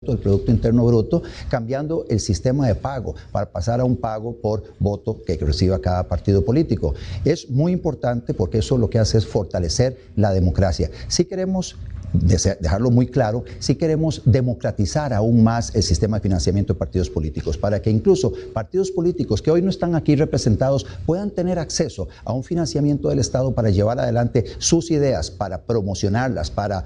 del Producto Interno Bruto, cambiando el sistema de pago para pasar a un pago por voto que reciba cada partido político. Es muy importante porque eso lo que hace es fortalecer la democracia. Si queremos dejarlo muy claro, si queremos democratizar aún más el sistema de financiamiento de partidos políticos, para que incluso partidos políticos que hoy no están aquí representados puedan tener acceso a un financiamiento del Estado para llevar adelante sus ideas, para promocionarlas, para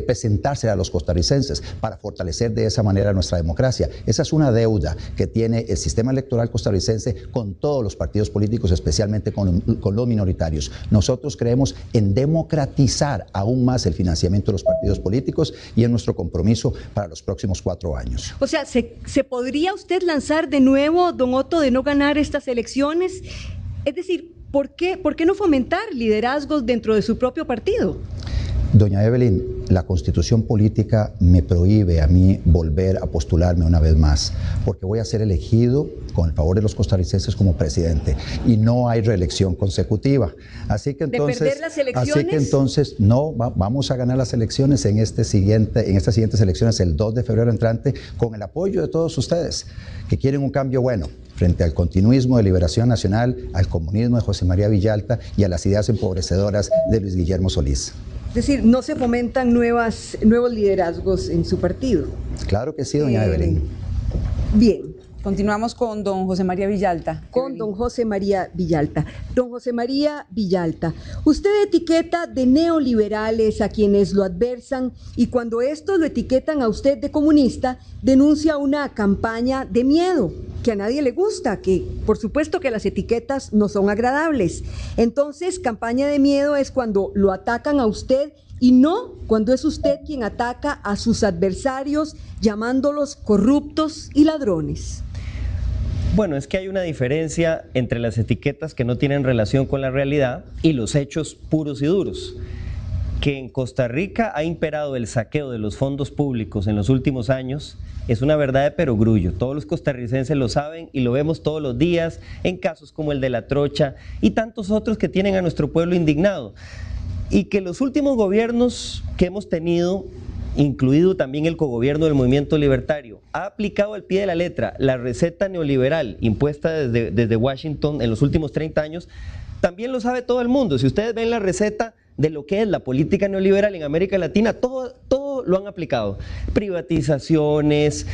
presentarse a los costarricenses, para fortalecer de esa manera nuestra democracia. Esa es una deuda que tiene el sistema electoral costarricense con todos los partidos políticos, especialmente con los minoritarios. Nosotros creemos en democratizar aún más el financiamiento de los partidos políticos y en nuestro compromiso para los próximos 4 años. O sea, ¿se podría usted lanzar de nuevo, don Otto, de no ganar estas elecciones? Es decir, ¿por qué no fomentar liderazgos dentro de su propio partido? Doña Evelyn, la Constitución política me prohíbe a mí volver a postularme una vez más, porque voy a ser elegido con el favor de los costarricenses como presidente y no hay reelección consecutiva. Así que entonces, ¿de perder las elecciones? No, vamos a ganar las elecciones en estas siguientes elecciones el 2 de febrero entrante con el apoyo de todos ustedes que quieren un cambio bueno frente al continuismo de Liberación Nacional, al comunismo de José María Villalta y a las ideas empobrecedoras de Luis Guillermo Solís. Es decir, ¿no se fomentan nuevos liderazgos en su partido? Claro que sí, doña Evelyn. Bien. Continuamos con don José María Villalta. Con don José María Villalta. Don José María Villalta, usted etiqueta de neoliberales a quienes lo adversan y cuando estos lo etiquetan a usted de comunista, denuncia una campaña de miedo que a nadie le gusta, que por supuesto que las etiquetas no son agradables. Entonces, campaña de miedo es cuando lo atacan a usted y no cuando es usted quien ataca a sus adversarios llamándolos corruptos y ladrones. Bueno, es que hay una diferencia entre las etiquetas que no tienen relación con la realidad y los hechos puros y duros. Que en Costa Rica ha imperado el saqueo de los fondos públicos en los últimos años es una verdad de perogrullo. Todos los costarricenses lo saben y lo vemos todos los días en casos como el de La Trocha y tantos otros que tienen a nuestro pueblo indignado. Y que los últimos gobiernos que hemos tenido, incluido también el cogobierno del Movimiento Libertario, ha aplicado al pie de la letra la receta neoliberal impuesta desde Washington en los últimos 30 años, también lo sabe todo el mundo. Si ustedes ven la receta de lo que es la política neoliberal en América Latina, todo lo han aplicado. Privatizaciones,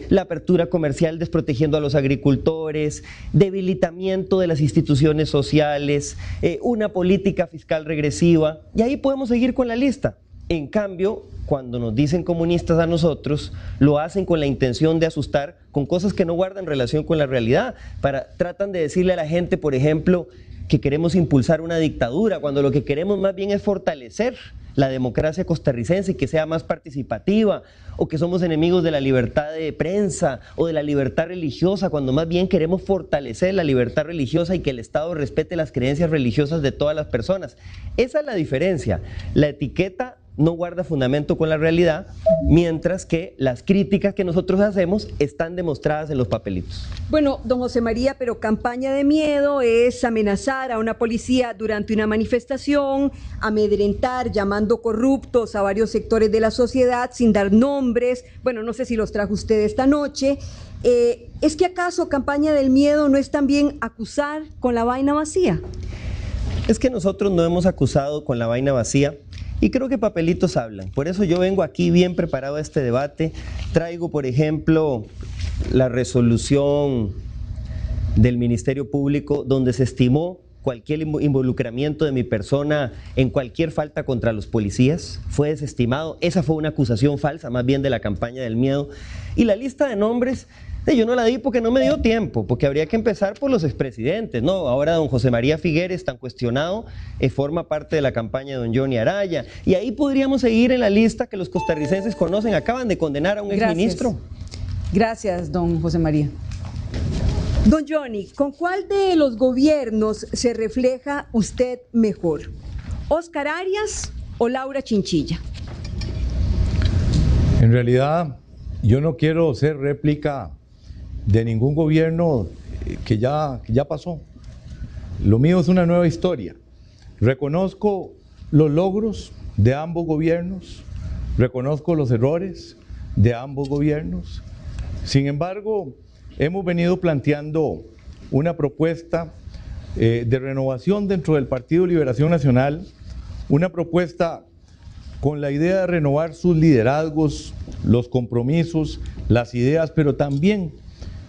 la apertura comercial desprotegiendo a los agricultores, debilitamiento de las instituciones sociales, una política fiscal regresiva, y ahí podemos seguir con la lista. En cambio, cuando nos dicen comunistas a nosotros, lo hacen con la intención de asustar con cosas que no guardan relación con la realidad. Tratan de decirle a la gente, por ejemplo, que queremos impulsar una dictadura, cuando lo que queremos más bien es fortalecer la democracia costarricense y que sea más participativa, o que somos enemigos de la libertad de prensa o de la libertad religiosa, cuando más bien queremos fortalecer la libertad religiosa y que el Estado respete las creencias religiosas de todas las personas. Esa es la diferencia. La etiqueta no guarda fundamento con la realidad, mientras que las críticas que nosotros hacemos están demostradas en los papelitos. Bueno, don José María, pero campaña de miedo es amenazar a una policía durante una manifestación, amedrentar, llamando corruptos a varios sectores de la sociedad sin dar nombres. Bueno, no sé si los trajo usted esta noche. ¿Es que acaso campaña del miedo no es también acusar con la vaina vacía? Es que nosotros no hemos acusado con la vaina vacía. Y creo que papelitos hablan. Por eso yo vengo aquí bien preparado a este debate. Traigo, por ejemplo, la resolución del Ministerio Público donde se estimó cualquier involucramiento de mi persona en cualquier falta contra los policías. Fue desestimado. Esa fue una acusación falsa, más bien de la campaña del miedo. Y la lista de nombres, yo no la di porque no me dio tiempo, porque habría que empezar por los expresidentes, ¿no? Ahora don José María Figueres, tan cuestionado, forma parte de la campaña de don Johnny Araya, y ahí podríamos seguir en la lista que los costarricenses conocen. Acaban de condenar a un exministro. Gracias, don José María. Don Johnny, ¿con cuál de los gobiernos se refleja usted mejor? ¿Óscar Arias o Laura Chinchilla? En realidad, yo no quiero ser réplica de ningún gobierno que ya pasó. Lo mío es una nueva historia. Reconozco los logros de ambos gobiernos, reconozco los errores, de ambos gobiernos. Sin embargo, hemos venido planteando una propuesta de renovación dentro del Partido Liberación Nacional, una propuesta con la idea de renovar sus liderazgos, los compromisos, las ideas, pero también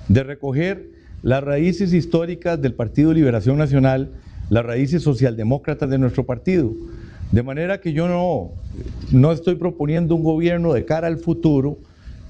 de recoger las raíces históricas del Partido Liberación Nacional, las raíces socialdemócratas de nuestro partido. De manera que yo no estoy proponiendo un gobierno de cara al futuro,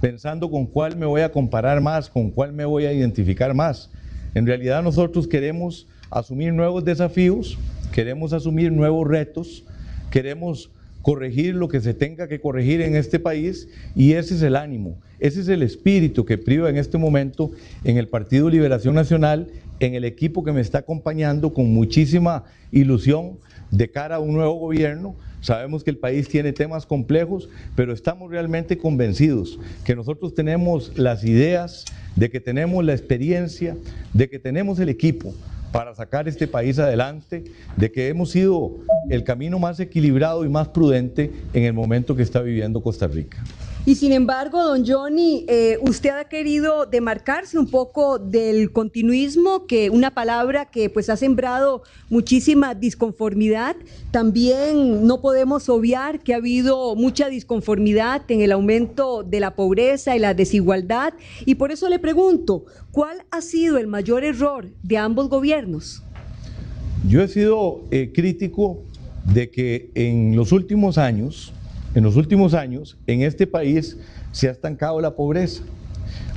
pensando con cuál me voy a comparar más, con cuál me voy a identificar más. En realidad nosotros queremos asumir nuevos desafíos, queremos asumir nuevos retos, queremos corregir lo que se tenga que corregir en este país, y ese es el ánimo, ese es el espíritu que priva en este momento en el Partido Liberación Nacional, en el equipo que me está acompañando con muchísima ilusión de cara a un nuevo gobierno. Sabemos que el país tiene temas complejos, pero estamos realmente convencidos que nosotros tenemos las ideas, de que tenemos la experiencia, de que tenemos el equipo para sacar este país adelante, de que hemos sido el camino más equilibrado y más prudente en el momento que está viviendo Costa Rica. Y sin embargo, don Johnny, usted ha querido demarcarse un poco del continuismo, que una palabra que pues ha sembrado muchísima disconformidad. También no podemos obviar que ha habido mucha disconformidad en el aumento de la pobreza y la desigualdad. Y por eso le pregunto, ¿cuál ha sido el mayor error de ambos gobiernos? Yo he sido crítico de que en los últimos años en este país se ha estancado la pobreza.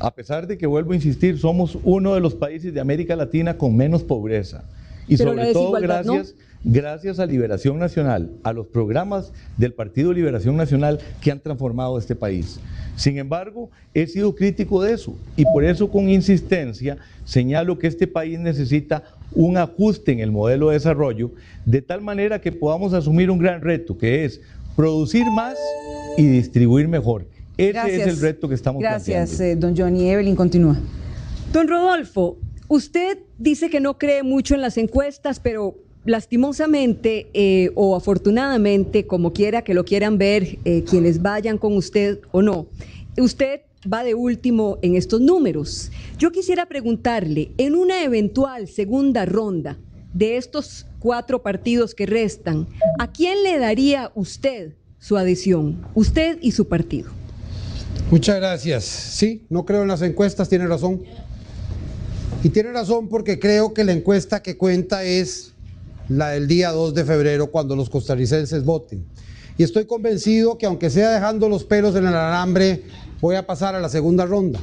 A pesar de que, vuelvo a insistir, somos uno de los países de América Latina con menos pobreza. Y pero sobre todo gracias a Liberación Nacional, a los programas del Partido Liberación Nacional que han transformado este país. Sin embargo, he sido crítico de eso, y por eso con insistencia señalo que este país necesita un ajuste en el modelo de desarrollo, de tal manera que podamos asumir un gran reto, que es producir más y distribuir mejor. Ese es el reto que estamos planteando. Gracias, don Johnny. Evelyn, continúa. Don Rodolfo, usted dice que no cree mucho en las encuestas, pero lastimosamente o afortunadamente, como quiera que lo quieran ver, quienes vayan con usted o no, usted va de último en estos números. Yo quisiera preguntarle, en una eventual segunda ronda de estos 4 partidos que restan, ¿a quién le daría usted su adhesión? Usted y su partido. Muchas gracias. Sí, no creo en las encuestas, tiene razón. Y tiene razón porque creo que la encuesta que cuenta es la del día 2 de febrero, cuando los costarricenses voten. Y estoy convencido que, aunque sea dejando los pelos en el alambre, voy a pasar a la segunda ronda.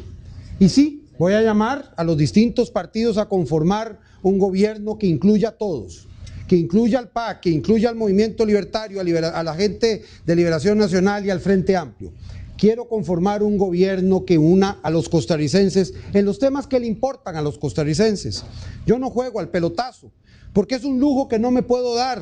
Y sí, voy a llamar a los distintos partidos a conformar un gobierno que incluya a todos, que incluya al PAC, que incluya al Movimiento Libertario, a la gente de Liberación Nacional y al Frente Amplio. Quiero conformar un gobierno que una a los costarricenses en los temas que le importan a los costarricenses. Yo no juego al pelotazo, porque es un lujo que no me puedo dar,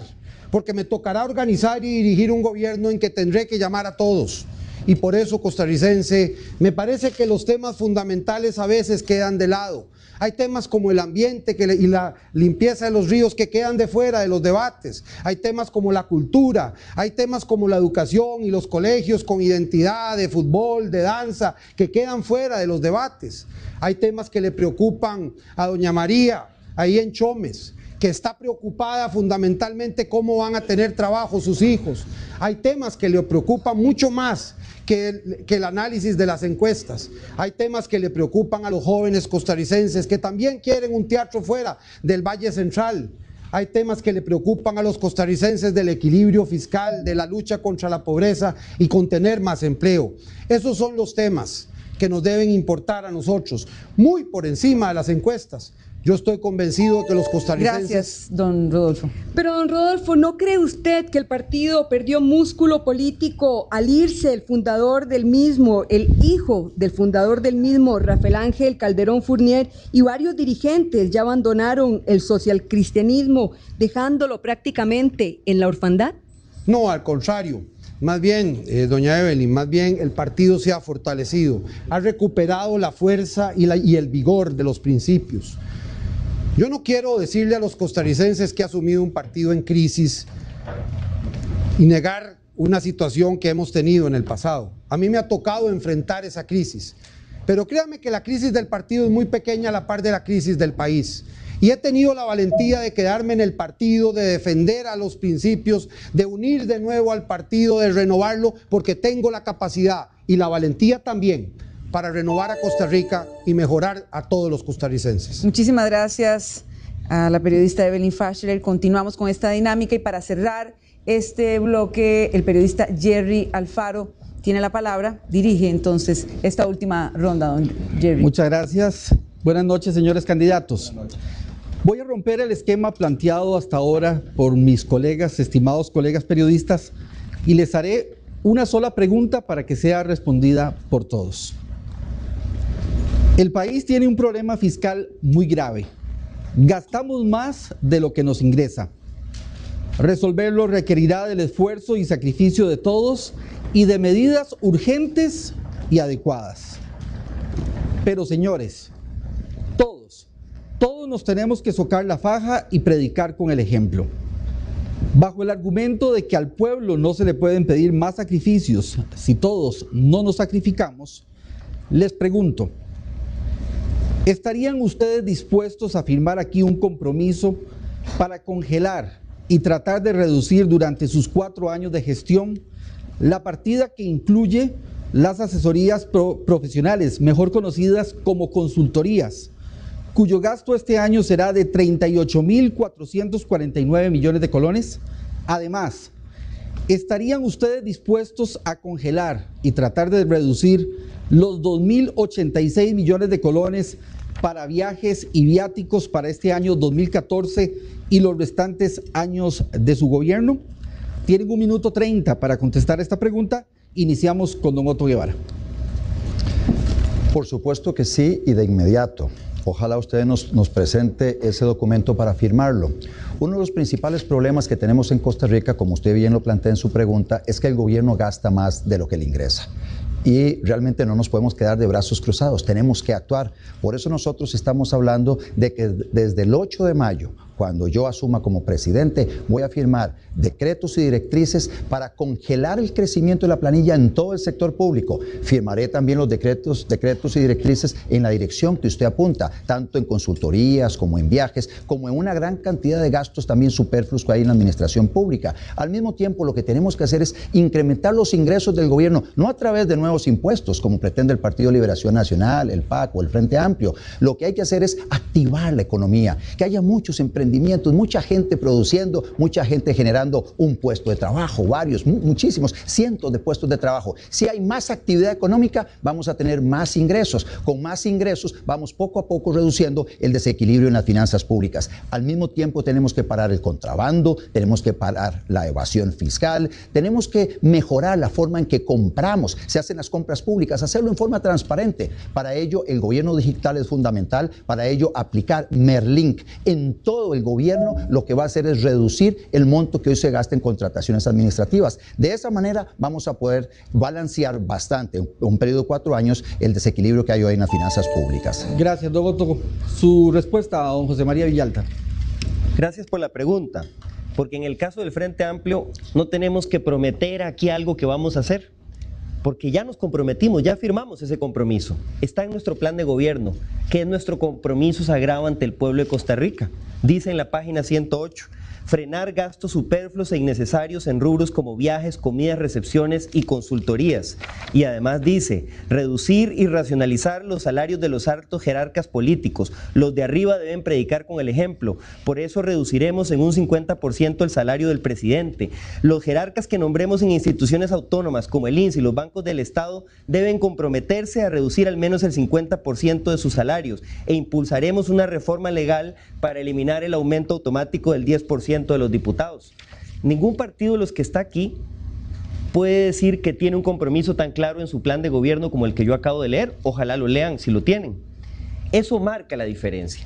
porque me tocará organizar y dirigir un gobierno en que tendré que llamar a todos. Y por eso, costarricense, me parece que los temas fundamentales a veces quedan de lado. Hay temas como el ambiente y la limpieza de los ríos que quedan de fuera de los debates. Hay temas como la cultura, hay temas como la educación y los colegios con identidad de fútbol, de danza, que quedan fuera de los debates. Hay temas que le preocupan a doña María, ahí en Chomes, que está preocupada fundamentalmente cómo van a tener trabajo sus hijos. Hay temas que le preocupan mucho más que el análisis de las encuestas. Hay temas que le preocupan a los jóvenes costarricenses que también quieren un teatro fuera del Valle Central. Hay temas que le preocupan a los costarricenses del equilibrio fiscal, de la lucha contra la pobreza y con tener más empleo. Esos son los temas que nos deben importar a nosotros, muy por encima de las encuestas. Yo estoy convencido de que los costarricenses... Gracias, don Rodolfo. Pero, don Rodolfo, ¿no cree usted que el partido perdió músculo político al irse el fundador del mismo, el hijo del fundador del mismo, Rafael Ángel Calderón Fournier, y varios dirigentes ya abandonaron el socialcristianismo, dejándolo prácticamente en la orfandad? No, al contrario. Más bien, doña Evelyn, más bien el partido se ha fortalecido, ha recuperado la fuerza y el vigor de los principios. Yo no quiero decirle a los costarricenses que ha asumido un partido en crisis y negar una situación que hemos tenido en el pasado. A mí me ha tocado enfrentar esa crisis. Pero créanme que la crisis del partido es muy pequeña a la par de la crisis del país. Y he tenido la valentía de quedarme en el partido, de defender a los principios, de unir de nuevo al partido, de renovarlo, porque tengo la capacidad y la valentía también para renovar a Costa Rica y mejorar a todos los costarricenses. Muchísimas gracias a la periodista Evelyn Fashler. Continuamos con esta dinámica y para cerrar este bloque, el periodista Jerry Alfaro tiene la palabra, dirige entonces esta última ronda, don Jerry. Muchas gracias. Buenas noches, señores candidatos. Voy a romper el esquema planteado hasta ahora por mis colegas, estimados colegas periodistas, y les haré una sola pregunta para que sea respondida por todos. El país tiene un problema fiscal muy grave. Gastamos más de lo que nos ingresa. Resolverlo requerirá del esfuerzo y sacrificio de todos y de medidas urgentes y adecuadas. Pero señores, todos nos tenemos que socar la faja y predicar con el ejemplo. Bajo el argumento de que al pueblo no se le pueden pedir más sacrificios si todos no nos sacrificamos, les pregunto, ¿estarían ustedes dispuestos a firmar aquí un compromiso para congelar y tratar de reducir durante sus 4 años de gestión la partida que incluye las asesorías profesionales, mejor conocidas como consultorías, cuyo gasto este año será de 38.449 millones de colones? Además, ¿estarían ustedes dispuestos a congelar y tratar de reducir los 2.086 millones de colones para viajes y viáticos para este año 2014 y los restantes años de su gobierno? Tienen 1 minuto 30 para contestar esta pregunta. Iniciamos con don Otto Guevara. Por supuesto que sí, y de inmediato. Ojalá usted nos presente ese documento para firmarlo. Uno de los principales problemas que tenemos en Costa Rica, como usted bien lo plantea en su pregunta, es que el gobierno gasta más de lo que le ingresa. Y realmente no nos podemos quedar de brazos cruzados, tenemos que actuar. Por eso nosotros estamos hablando de que desde el 8 de mayo, cuando yo asuma como presidente, voy a firmar decretos y directrices para congelar el crecimiento de la planilla en todo el sector público. Firmaré también los decretos y directrices en la dirección que usted apunta, tanto en consultorías como en viajes, como en una gran cantidad de gastos también superfluos que hay en la administración pública. Al mismo tiempo, lo que tenemos que hacer es incrementar los ingresos del gobierno, no a través de nuevos impuestos, como pretende el Partido de Liberación Nacional, el PAC o el Frente Amplio. Lo que hay que hacer es activar la economía, que haya muchos emprendimientos, mucha gente produciendo, mucha gente generando un puesto de trabajo, varios, muchísimos, cientos de puestos de trabajo. Si hay más actividad económica, vamos a tener más ingresos. Con más ingresos, vamos poco a poco reduciendo el desequilibrio en las finanzas públicas. Al mismo tiempo, tenemos que parar el contrabando, tenemos que parar la evasión fiscal, tenemos que mejorar la forma en que compramos, se hacen las compras públicas, hacerlo en forma transparente. Para ello, el gobierno digital es fundamental, para ello, aplicar Merlink en todo el gobierno, lo que va a hacer es reducir el monto que hoy se gasta en contrataciones administrativas. De esa manera vamos a poder balancear bastante, en un periodo de 4 años, el desequilibrio que hay hoy en las finanzas públicas. Gracias, don Otto. Su respuesta a don José María Villalta. Gracias por la pregunta, porque en el caso del Frente Amplio no tenemos que prometer aquí algo que vamos a hacer, porque ya nos comprometimos, ya firmamos ese compromiso. Está en nuestro plan de gobierno, que es nuestro compromiso sagrado ante el pueblo de Costa Rica. Dice en la página 108, frenar gastos superfluos e innecesarios en rubros como viajes, comidas, recepciones y consultorías. Y además dice, reducir y racionalizar los salarios de los altos jerarcas políticos. Los de arriba deben predicar con el ejemplo. Por eso reduciremos en un 50% el salario del presidente. Los jerarcas que nombremos en instituciones autónomas como el INSS y los bancos del Estado deben comprometerse a reducir al menos el 50% de sus salarios e impulsaremos una reforma legal para eliminar el aumento automático del 10% de los diputados. Ningún partido de los que está aquí puede decir que tiene un compromiso tan claro en su plan de gobierno como el que yo acabo de leer. Ojalá lo lean si lo tienen. Eso marca la diferencia.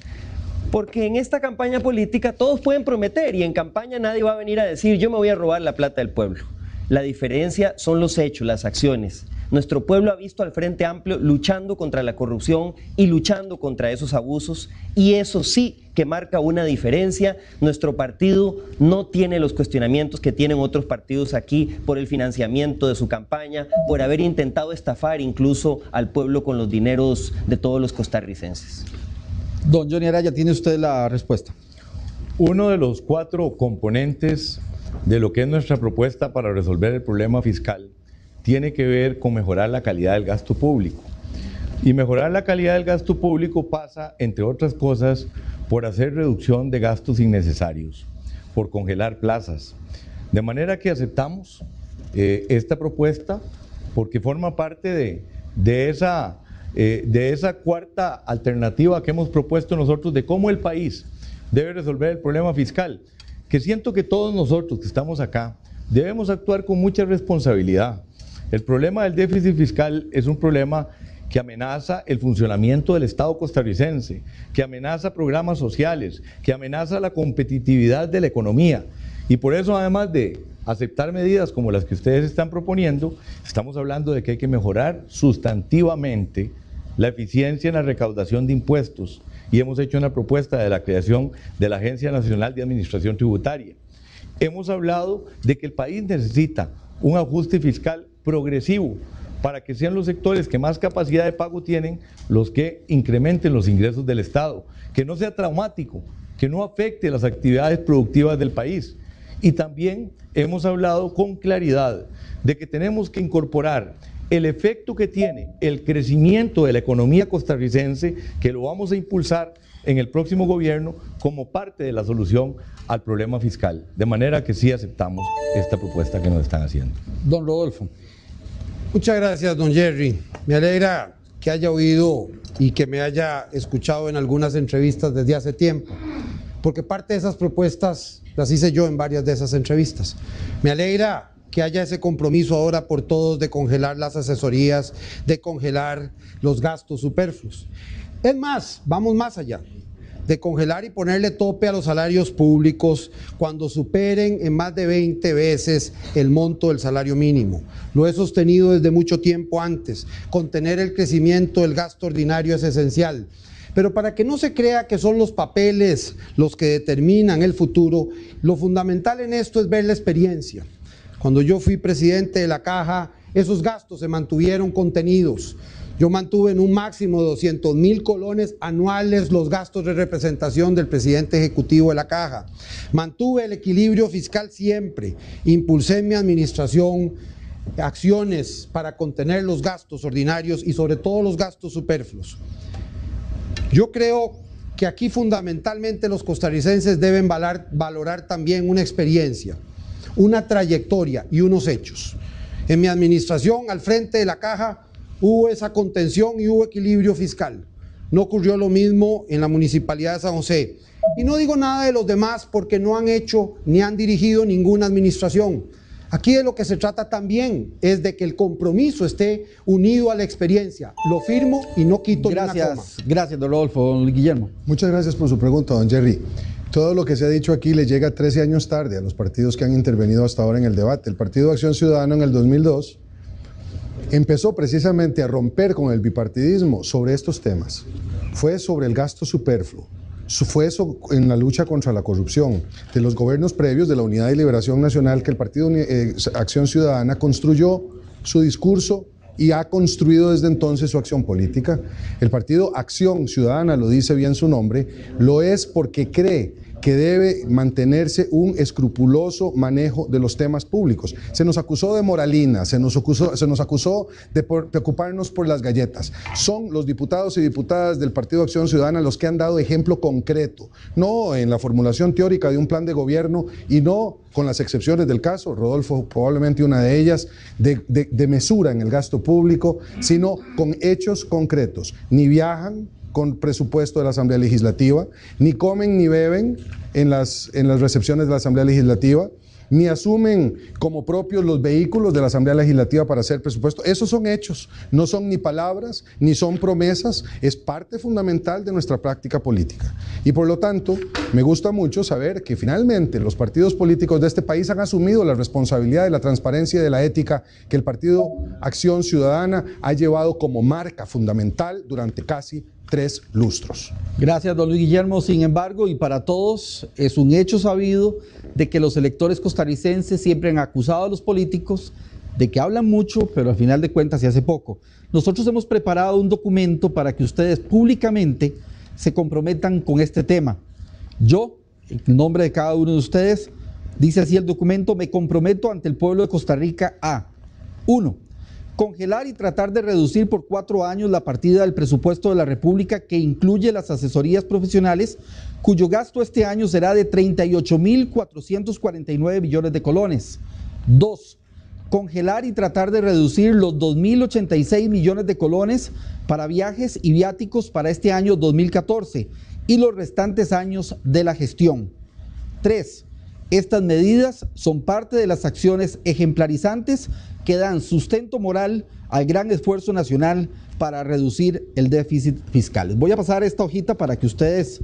Porque en esta campaña política todos pueden prometer y en campaña nadie va a venir a decir yo me voy a robar la plata del pueblo. La diferencia son los hechos, las acciones. Nuestro pueblo ha visto al Frente Amplio luchando contra la corrupción y luchando contra esos abusos, y eso sí que marca una diferencia. Nuestro partido no tiene los cuestionamientos que tienen otros partidos aquí por el financiamiento de su campaña, por haber intentado estafar incluso al pueblo con los dineros de todos los costarricenses. Don Johnny Araya, tiene usted la respuesta. Uno de los 4 componentes de lo que es nuestra propuesta para resolver el problema fiscal tiene que ver con mejorar la calidad del gasto público. Y mejorar la calidad del gasto público pasa, entre otras cosas, por hacer reducción de gastos innecesarios, por congelar plazas. De manera que aceptamos esta propuesta porque forma parte de esa cuarta alternativa que hemos propuesto nosotros de cómo el país debe resolver el problema fiscal, que siento que todos nosotros que estamos acá debemos actuar con mucha responsabilidad. El problema del déficit fiscal es un problema que amenaza el funcionamiento del Estado costarricense, que amenaza programas sociales, que amenaza la competitividad de la economía. Y por eso, además de aceptar medidas como las que ustedes están proponiendo, estamos hablando de que hay que mejorar sustantivamente la eficiencia en la recaudación de impuestos, y hemos hecho una propuesta de la creación de la Agencia Nacional de Administración Tributaria. Hemos hablado de que el país necesita un ajuste fiscal progresivo para que sean los sectores que más capacidad de pago tienen los que incrementen los ingresos del Estado, que no sea traumático, que no afecte las actividades productivas del país. Y también hemos hablado con claridad de que tenemos que incorporar el efecto que tiene el crecimiento de la economía costarricense, que lo vamos a impulsar en el próximo gobierno como parte de la solución al problema fiscal. De manera que sí aceptamos esta propuesta que nos están haciendo. Don Rodolfo. Muchas gracias, don Jerry. Me alegra que haya oído y que me haya escuchado en algunas entrevistas desde hace tiempo, porque parte de esas propuestas las hice yo en varias de esas entrevistas. Me alegra que haya ese compromiso ahora por todos de congelar las asesorías, de congelar los gastos superfluos. Es más, vamos más allá, de congelar y ponerle tope a los salarios públicos cuando superen en más de 20 veces el monto del salario mínimo. Lo he sostenido desde mucho tiempo antes. Contener el crecimiento del gasto ordinario es esencial. Pero para que no se crea que son los papeles los que determinan el futuro, lo fundamental en esto es ver la experiencia. Cuando yo fui presidente de la Caja, esos gastos se mantuvieron contenidos. Yo mantuve en un máximo de 200.000 colones anuales los gastos de representación del presidente ejecutivo de la Caja. Mantuve el equilibrio fiscal siempre. Impulsé en mi administración acciones para contener los gastos ordinarios y sobre todo los gastos superfluos. Yo creo que aquí fundamentalmente los costarricenses deben valorar también una experiencia, una trayectoria y unos hechos. En mi administración, al frente de la Caja, hubo esa contención y hubo equilibrio fiscal. No ocurrió lo mismo en la Municipalidad de San José. Y no digo nada de los demás porque no han hecho ni han dirigido ninguna administración. Aquí de lo que se trata también es de que el compromiso esté unido a la experiencia. Lo firmo y no quito ni una coma. Gracias, don Rodolfo. Don Guillermo. Muchas gracias por su pregunta, don Jerry. Todo lo que se ha dicho aquí le llega 13 años tarde a los partidos que han intervenido hasta ahora en el debate. El Partido Acción Ciudadana en el 2002 empezó precisamente a romper con el bipartidismo sobre estos temas. Fue sobre el gasto superfluo, fue eso en la lucha contra la corrupción de los gobiernos previos de la Unidad de Liberación Nacional que el Partido Acción Ciudadana construyó su discurso y ha construido desde entonces su acción política. El Partido Acción Ciudadana, lo dice bien su nombre, lo es porque cree que debe mantenerse un escrupuloso manejo de los temas públicos. Se nos acusó de moralina, se nos acusó de preocuparnos por las galletas. Son los diputados y diputadas del Partido Acción Ciudadana los que han dado ejemplo concreto, no en la formulación teórica de un plan de gobierno y no, con las excepciones del caso, Rodolfo probablemente una de ellas, de mesura en el gasto público, sino con hechos concretos. Ni viajan con presupuesto de la Asamblea Legislativa, ni comen ni beben en las recepciones de la Asamblea Legislativa, ni asumen como propios los vehículos de la Asamblea Legislativa para hacer presupuesto. Esos son hechos, no son ni palabras, ni son promesas, es parte fundamental de nuestra práctica política. Y por lo tanto, me gusta mucho saber que finalmente los partidos políticos de este país han asumido la responsabilidad de la transparencia y de la ética que el Partido Acción Ciudadana ha llevado como marca fundamental durante casi 3 lustros. Gracias, don Luis Guillermo. Sin embargo, y para todos, es un hecho sabido de que los electores costarricenses siempre han acusado a los políticos de que hablan mucho, pero al final de cuentas se hace poco. Nosotros hemos preparado un documento para que ustedes públicamente se comprometan con este tema. Yo, en nombre de cada uno de ustedes, dice así el documento: me comprometo ante el pueblo de Costa Rica a 1. Congelar y tratar de reducir por 4 años la partida del presupuesto de la República que incluye las asesorías profesionales, cuyo gasto este año será de 38.449 millones de colones. 2. Congelar y tratar de reducir los 2.086 millones de colones para viajes y viáticos para este año 2014 y los restantes años de la gestión. 3. Estas medidas son parte de las acciones ejemplarizantes que dan sustento moral al gran esfuerzo nacional para reducir el déficit fiscal. Voy a pasar esta hojita para que ustedes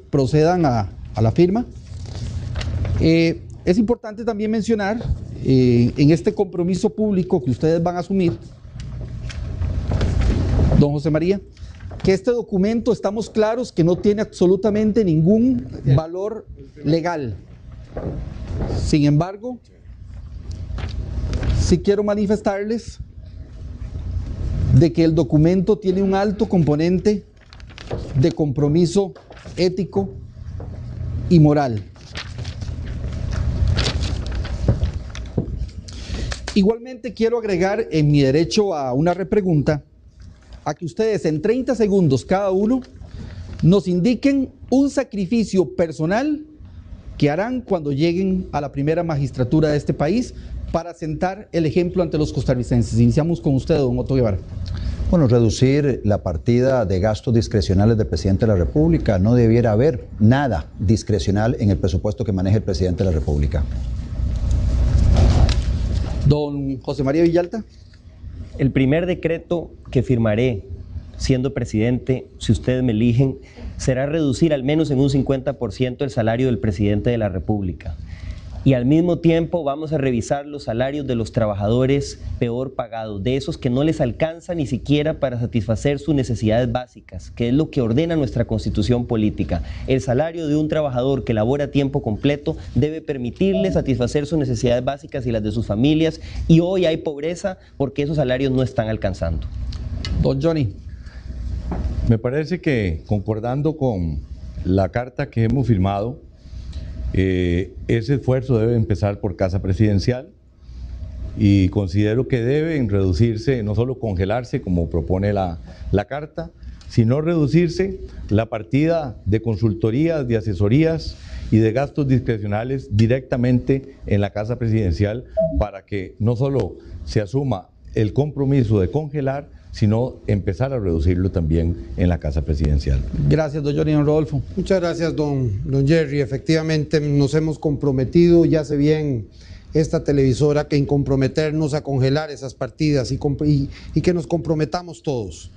procedan a la firma. Es importante también mencionar en este compromiso público que ustedes van a asumir, don José María, que este documento estamos claros que no tiene absolutamente ningún valor legal. Sin embargo, sí quiero manifestarles de que el documento tiene un alto componente de compromiso ético y moral. Igualmente quiero agregar en mi derecho a una repregunta a que ustedes en 30 segundos cada uno nos indiquen un sacrificio personal que harán cuando lleguen a la primera magistratura de este país para sentar el ejemplo ante los costarricenses. Iniciamos con usted, don Otto Guevara. Bueno, reducir la partida de gastos discrecionales del presidente de la República. No debiera haber nada discrecional en el presupuesto que maneja el presidente de la República. Don José María Villalta. El primer decreto que firmaré siendo presidente, si ustedes me eligen, será reducir al menos en un 50% el salario del presidente de la República. Y al mismo tiempo vamos a revisar los salarios de los trabajadores peor pagados, de esos que no les alcanza ni siquiera para satisfacer sus necesidades básicas, que es lo que ordena nuestra Constitución política. El salario de un trabajador que labora a tiempo completo debe permitirle satisfacer sus necesidades básicas y las de sus familias, y hoy hay pobreza porque esos salarios no están alcanzando. Don Johnny. Me parece que, concordando con la carta que hemos firmado, ese esfuerzo debe empezar por Casa Presidencial y considero que deben reducirse, no solo congelarse como propone la carta, sino reducirse la partida de consultorías, de asesorías y de gastos discrecionales directamente en la Casa Presidencial para que no solo se asuma el compromiso de congelar, sino empezar a reducirlo también en la Casa Presidencial. Gracias, don Johnny. Don Rodolfo. Muchas gracias, don Jerry. Efectivamente nos hemos comprometido, ya sé bien esta televisora, que en comprometernos a congelar esas partidas y que nos comprometamos todos.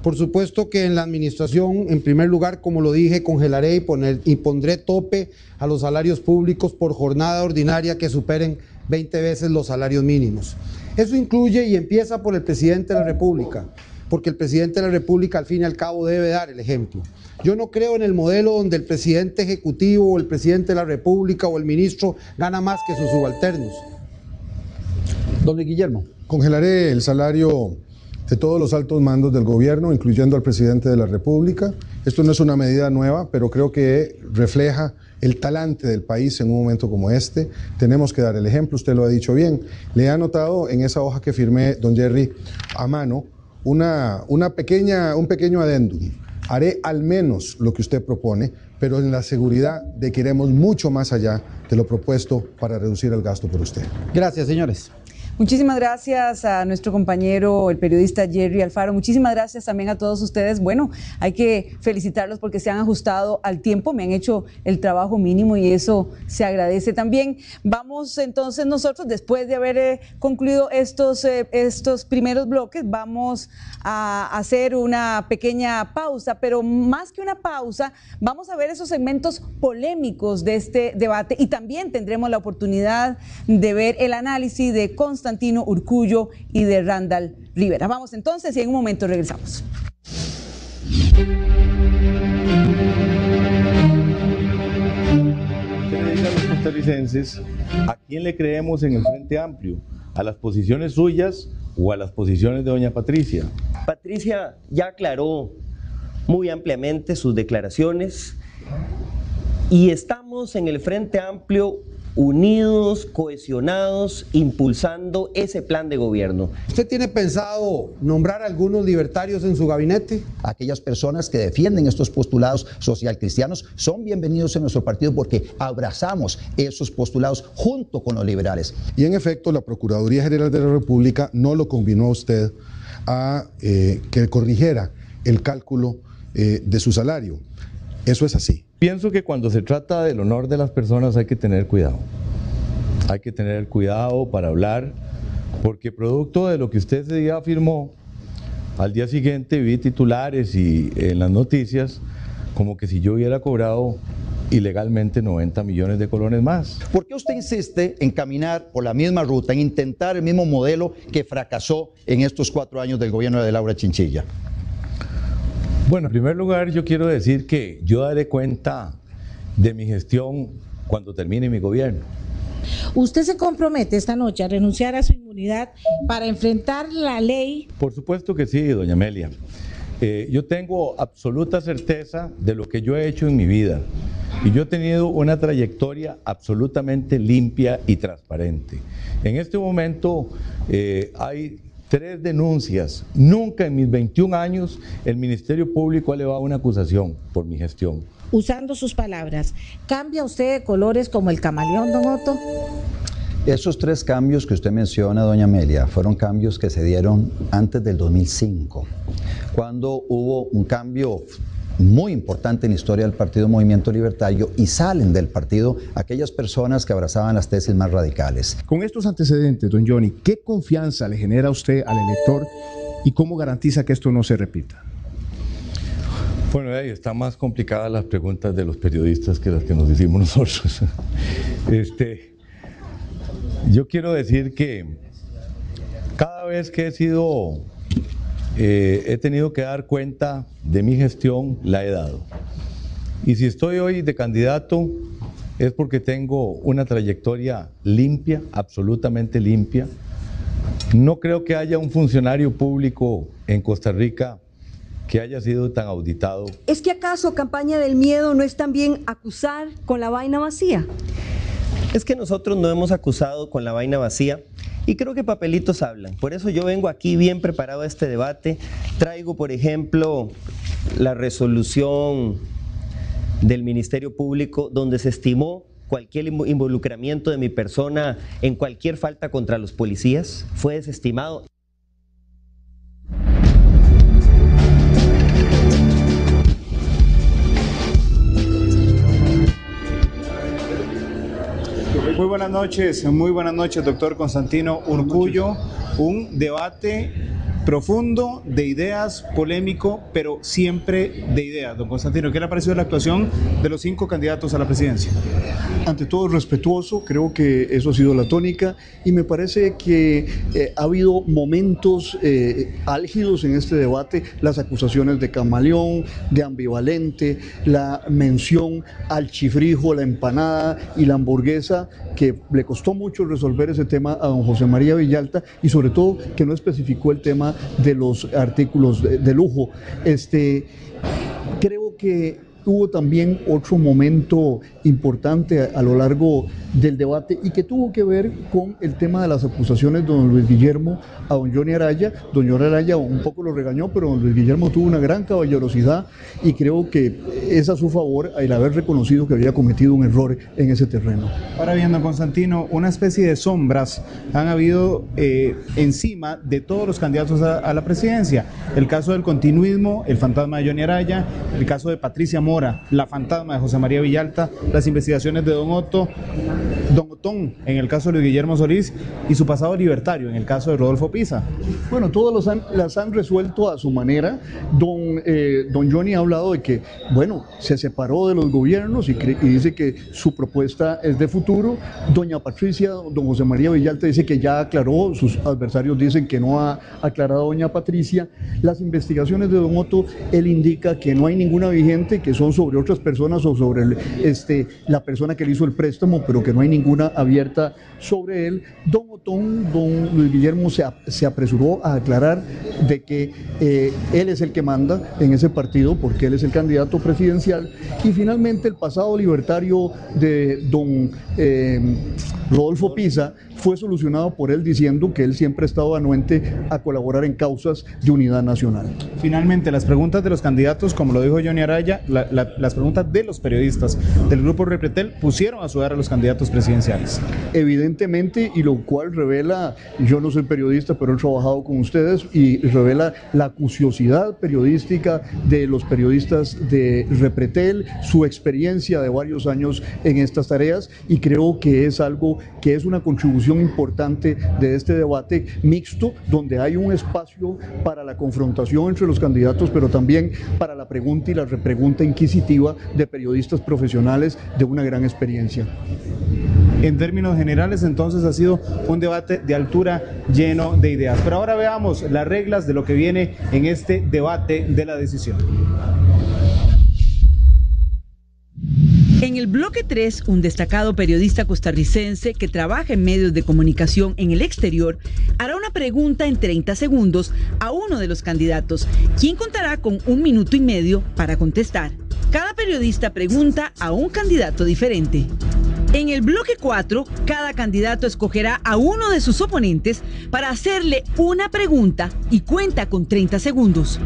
Por supuesto que en la administración, en primer lugar, como lo dije, congelaré y pondré tope a los salarios públicos por jornada ordinaria que superen 20 veces los salarios mínimos. Eso incluye y empieza por el presidente de la República, porque el presidente de la República al fin y al cabo debe dar el ejemplo. Yo no creo en el modelo donde el presidente ejecutivo o el presidente de la República o el ministro gana más que sus subalternos. Don Guillermo. Congelaré el salario de todos los altos mandos del gobierno, incluyendo al presidente de la República. Esto no es una medida nueva, pero creo que refleja el talante del país en un momento como este. Tenemos que dar el ejemplo, usted lo ha dicho bien. Le he anotado en esa hoja que firmé, don Jerry, a mano, un pequeño adendum. Haré al menos lo que usted propone, pero en la seguridad de que iremos mucho más allá de lo propuesto para reducir el gasto por usted. Gracias, señores. Muchísimas gracias a nuestro compañero, el periodista Jerry Alfaro. Muchísimas gracias también a todos ustedes. Bueno, hay que felicitarlos porque se han ajustado al tiempo, me han hecho el trabajo mínimo y eso se agradece también. Vamos entonces nosotros, después de haber concluido estos primeros bloques, vamos a hacer una pequeña pausa, pero más que una pausa, vamos a ver esos segmentos polémicos de este debate y también tendremos la oportunidad de ver el análisis de Constantino Urkullu y de Randall Rivera. Vamos entonces y en un momento regresamos. ¿Qué le digan los costarricenses? ¿A quién le creemos en el Frente Amplio? ¿A las posiciones suyas o a las posiciones de doña Patricia? Patricia ya aclaró muy ampliamente sus declaraciones y estamos en el Frente Amplio unidos, cohesionados, impulsando ese plan de gobierno. ¿Usted tiene pensado nombrar a algunos libertarios en su gabinete? Aquellas personas que defienden estos postulados socialcristianos son bienvenidos en nuestro partido porque abrazamos esos postulados junto con los liberales. Y en efecto, la Procuraduría General de la República no lo convinó a usted a que corrigiera el cálculo de su salario. Eso es así. Pienso que cuando se trata del honor de las personas hay que tener cuidado. Hay que tener cuidado para hablar, porque producto de lo que usted ese día afirmó, al día siguiente vi titulares y en las noticias como que si yo hubiera cobrado ilegalmente 90 millones de colones más. ¿Por qué usted insiste en caminar por la misma ruta, en intentar el mismo modelo que fracasó en estos 4 años del gobierno de Laura Chinchilla? Bueno, en primer lugar yo quiero decir que yo daré cuenta de mi gestión cuando termine mi gobierno. ¿Usted se compromete esta noche a renunciar a su inmunidad para enfrentar la ley? Por supuesto que sí, doña Amelia. Yo tengo absoluta certeza de lo que yo he hecho en mi vida y yo he tenido una trayectoria absolutamente limpia y transparente. En este momento hay 3 denuncias. Nunca en mis 21 años el Ministerio Público ha elevado una acusación por mi gestión. Usando sus palabras, ¿cambia usted de colores como el camaleón, don Otto? Esos 3 cambios que usted menciona, doña Amelia, fueron cambios que se dieron antes del 2005, cuando hubo un cambio muy importante en la historia del Partido Movimiento Libertario y salen del partido aquellas personas que abrazaban las tesis más radicales. Con estos antecedentes, don Johnny, ¿qué confianza le genera a usted al elector y cómo garantiza que esto no se repita? Bueno, ahí están más complicadas las preguntas de los periodistas que las que nos hicimos nosotros. Yo quiero decir que cada vez que he tenido que dar cuenta de mi gestión, la he dado. Y si estoy hoy de candidato es porque tengo una trayectoria limpia, absolutamente limpia. No creo que haya un funcionario público en Costa Rica que haya sido tan auditado. ¿Es que acaso campaña del miedo no es también acusar con la vaina vacía? Es que nosotros no hemos acusado con la vaina vacía y creo que papelitos hablan. Por eso yo vengo aquí bien preparado a este debate. Traigo, por ejemplo, la resolución del Ministerio Público donde se estimó cualquier involucramiento de mi persona en cualquier falta contra los policías. Fue desestimado. Muy buenas noches, doctor Constantino Urkullu. Un debate profundo, de ideas, polémico, pero siempre de ideas. Don Constantino, ¿qué le ha parecido la actuación de los 5 candidatos a la presidencia? Ante todo respetuoso, creo que eso ha sido la tónica y me parece que ha habido momentos álgidos en este debate, las acusaciones de camaleón, de ambivalente, la mención al chifrijo, la empanada y la hamburguesa, que le costó mucho resolver ese tema a don José María Villalta y sobre todo que no especificó el tema de los artículos de lujo. Creo que hubo también otro momento importante a lo largo del debate y que tuvo que ver con el tema de las acusaciones de don Luis Guillermo a don Johnny Araya. Don Johnny Araya un poco lo regañó, pero don Luis Guillermo tuvo una gran caballerosidad y creo que es a su favor el haber reconocido que había cometido un error en ese terreno. Ahora bien, don Constantino, una especie de sombras han habido encima de todos los candidatos a la presidencia. El caso del continuismo, el fantasma de Johnny Araya, el caso de Patricia Mora, la fantasma de José María Villalta, las investigaciones de don Otón en el caso de Luis Guillermo Solís y su pasado libertario en el caso de Rodolfo Pisa. Bueno, todos las han resuelto a su manera. Don Johnny ha hablado de que, bueno, se separó de los gobiernos y dice que su propuesta es de futuro. Doña Patricia, don José María Villalta dice que ya aclaró, sus adversarios dicen que no ha aclarado doña Patricia. Las investigaciones de don Otto, él indica que no hay ninguna vigente, que son sobre otras personas o sobre la persona que le hizo el préstamo, pero que no hay ninguna abierta sobre él. Don Otón, don Luis Guillermo se apresuró a aclarar de que él es el que manda en ese partido porque él es el candidato presidencial. Y finalmente el pasado libertario de don Rodolfo Pisa fue solucionado por él diciendo que él siempre ha estado anuente a colaborar en causas de unidad nacional. Finalmente, las preguntas de los candidatos, como lo dijo Johnny Araya, las preguntas de los periodistas del grupo Repretel pusieron a sudar a los candidatos presidenciales. Evidentemente, y lo cual revela, yo no soy periodista, pero he trabajado con ustedes, y revela la acuciosidad periodística de los periodistas de Repretel, su experiencia de varios años en estas tareas, y creo que es algo que es una contribución importante de este debate mixto, donde hay un espacio para la confrontación entre los candidatos, pero también para la pregunta y la repregunta inquisitiva de periodistas profesionales de una gran experiencia. En términos generales, entonces, ha sido un debate de altura lleno de ideas. Pero ahora veamos las reglas de lo que viene en este debate de la decisión. En el bloque 3, un destacado periodista costarricense que trabaja en medios de comunicación en el exterior hará una pregunta en 30 segundos a uno de los candidatos, quien contará con 1 minuto y medio para contestar. Cada periodista pregunta a un candidato diferente. En el bloque 4, cada candidato escogerá a uno de sus oponentes para hacerle una pregunta y cuenta con 30 segundos.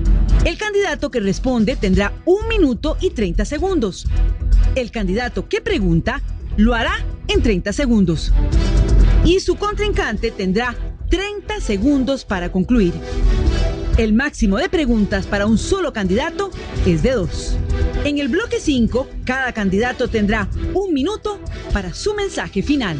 El candidato que responde tendrá 1 minuto y 30 segundos. El candidato que pregunta lo hará en 30 segundos. Y su contrincante tendrá 30 segundos para concluir. El máximo de preguntas para un solo candidato es de 2. En el bloque 5, cada candidato tendrá 1 minuto para su mensaje final.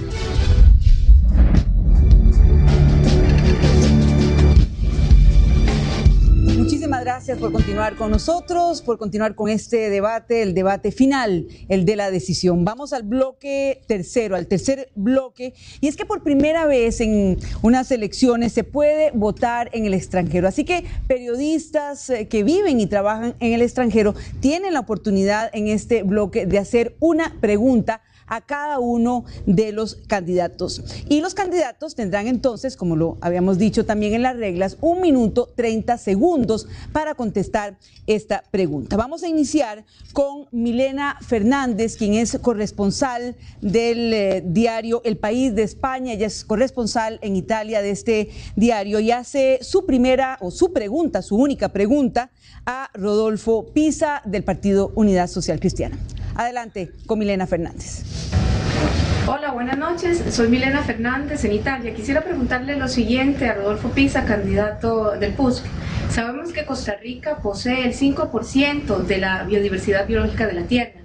Muchísimas gracias por continuar con nosotros, por continuar con este debate, el debate final, el de la decisión. Vamos al bloque tercero, al tercer bloque, y es que por primera vez en unas elecciones se puede votar en el extranjero. Así que periodistas que viven y trabajan en el extranjero tienen la oportunidad en este bloque de hacer una pregunta a cada uno de los candidatos. Y los candidatos tendrán entonces, como lo habíamos dicho también en las reglas, 1 minuto 30 segundos para contestar esta pregunta. Vamos a iniciar con Milena Fernández, quien es corresponsal del diario El País de España. Ella es corresponsal en Italia de este diario y hace su única pregunta a Rodolfo Pisa del Partido Unidad Social Cristiana. Adelante con Milena Fernández. Hola, buenas noches. Soy Milena Fernández en Italia. Quisiera preguntarle lo siguiente a Rodolfo Pisa, candidato del PUSC. Sabemos que Costa Rica posee el 5% de la biodiversidad biológica de la Tierra.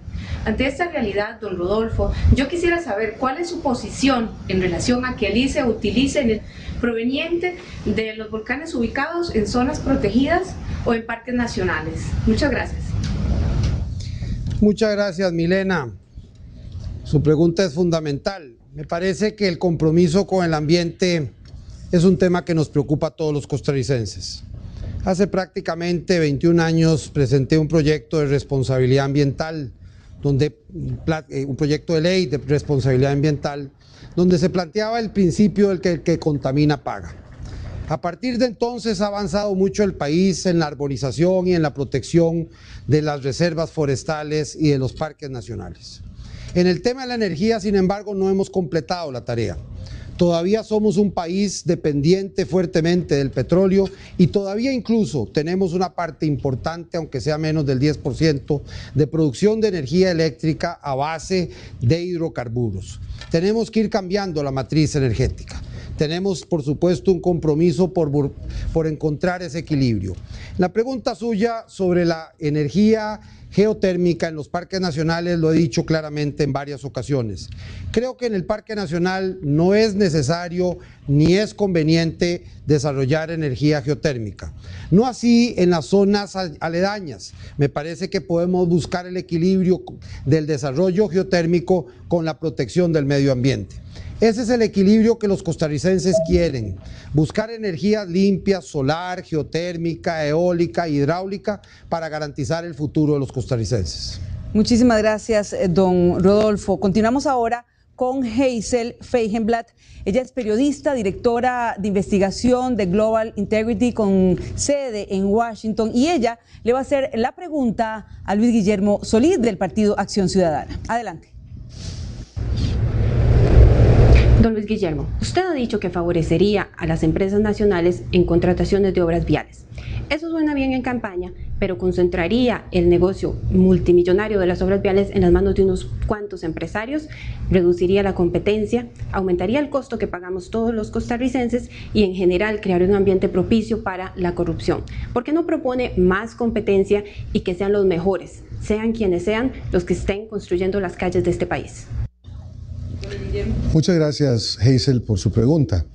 Ante esta realidad, don Rodolfo, yo quisiera saber cuál es su posición en relación a que el ICE utilice el proveniente de los volcanes ubicados en zonas protegidas o en parques nacionales. Muchas gracias. Muchas gracias, Milena. Su pregunta es fundamental. Me parece que el compromiso con el ambiente es un tema que nos preocupa a todos los costarricenses. Hace prácticamente 21 años presenté un proyecto de responsabilidad ambiental, un proyecto de ley de responsabilidad ambiental, donde se planteaba el principio del que el que contamina paga. A partir de entonces ha avanzado mucho el país en la arborización y en la protección de las reservas forestales y de los parques nacionales. En el tema de la energía, sin embargo, no hemos completado la tarea. Todavía somos un país dependiente fuertemente del petróleo y todavía incluso tenemos una parte importante, aunque sea menos del 10%, de producción de energía eléctrica a base de hidrocarburos. Tenemos que ir cambiando la matriz energética. Tenemos, por supuesto, un compromiso por encontrar ese equilibrio. La pregunta suya sobre la energía geotérmica en los parques nacionales lo he dicho claramente en varias ocasiones. Creo que en el Parque Nacional no es necesario ni es conveniente desarrollar energía geotérmica. No así en las zonas aledañas. Me parece que podemos buscar el equilibrio del desarrollo geotérmico con la protección del medio ambiente. Ese es el equilibrio que los costarricenses quieren, buscar energías limpias, solar, geotérmica, eólica, hidráulica, para garantizar el futuro de los costarricenses. Muchísimas gracias, don Rodolfo. Continuamos ahora con Hazel Feigenblatt. Ella es periodista, directora de investigación de Global Integrity con sede en Washington, y ella le va a hacer la pregunta a Luis Guillermo Solís del Partido Acción Ciudadana. Adelante. Don Luis Guillermo, usted ha dicho que favorecería a las empresas nacionales en contrataciones de obras viales. Eso suena bien en campaña, pero concentraría el negocio multimillonario de las obras viales en las manos de unos cuantos empresarios, reduciría la competencia, aumentaría el costo que pagamos todos los costarricenses y en general crearía un ambiente propicio para la corrupción. ¿Por qué no propone más competencia y que sean los mejores, sean quienes sean, los que estén construyendo las calles de este país? Muchas gracias, Hazel, por su pregunta.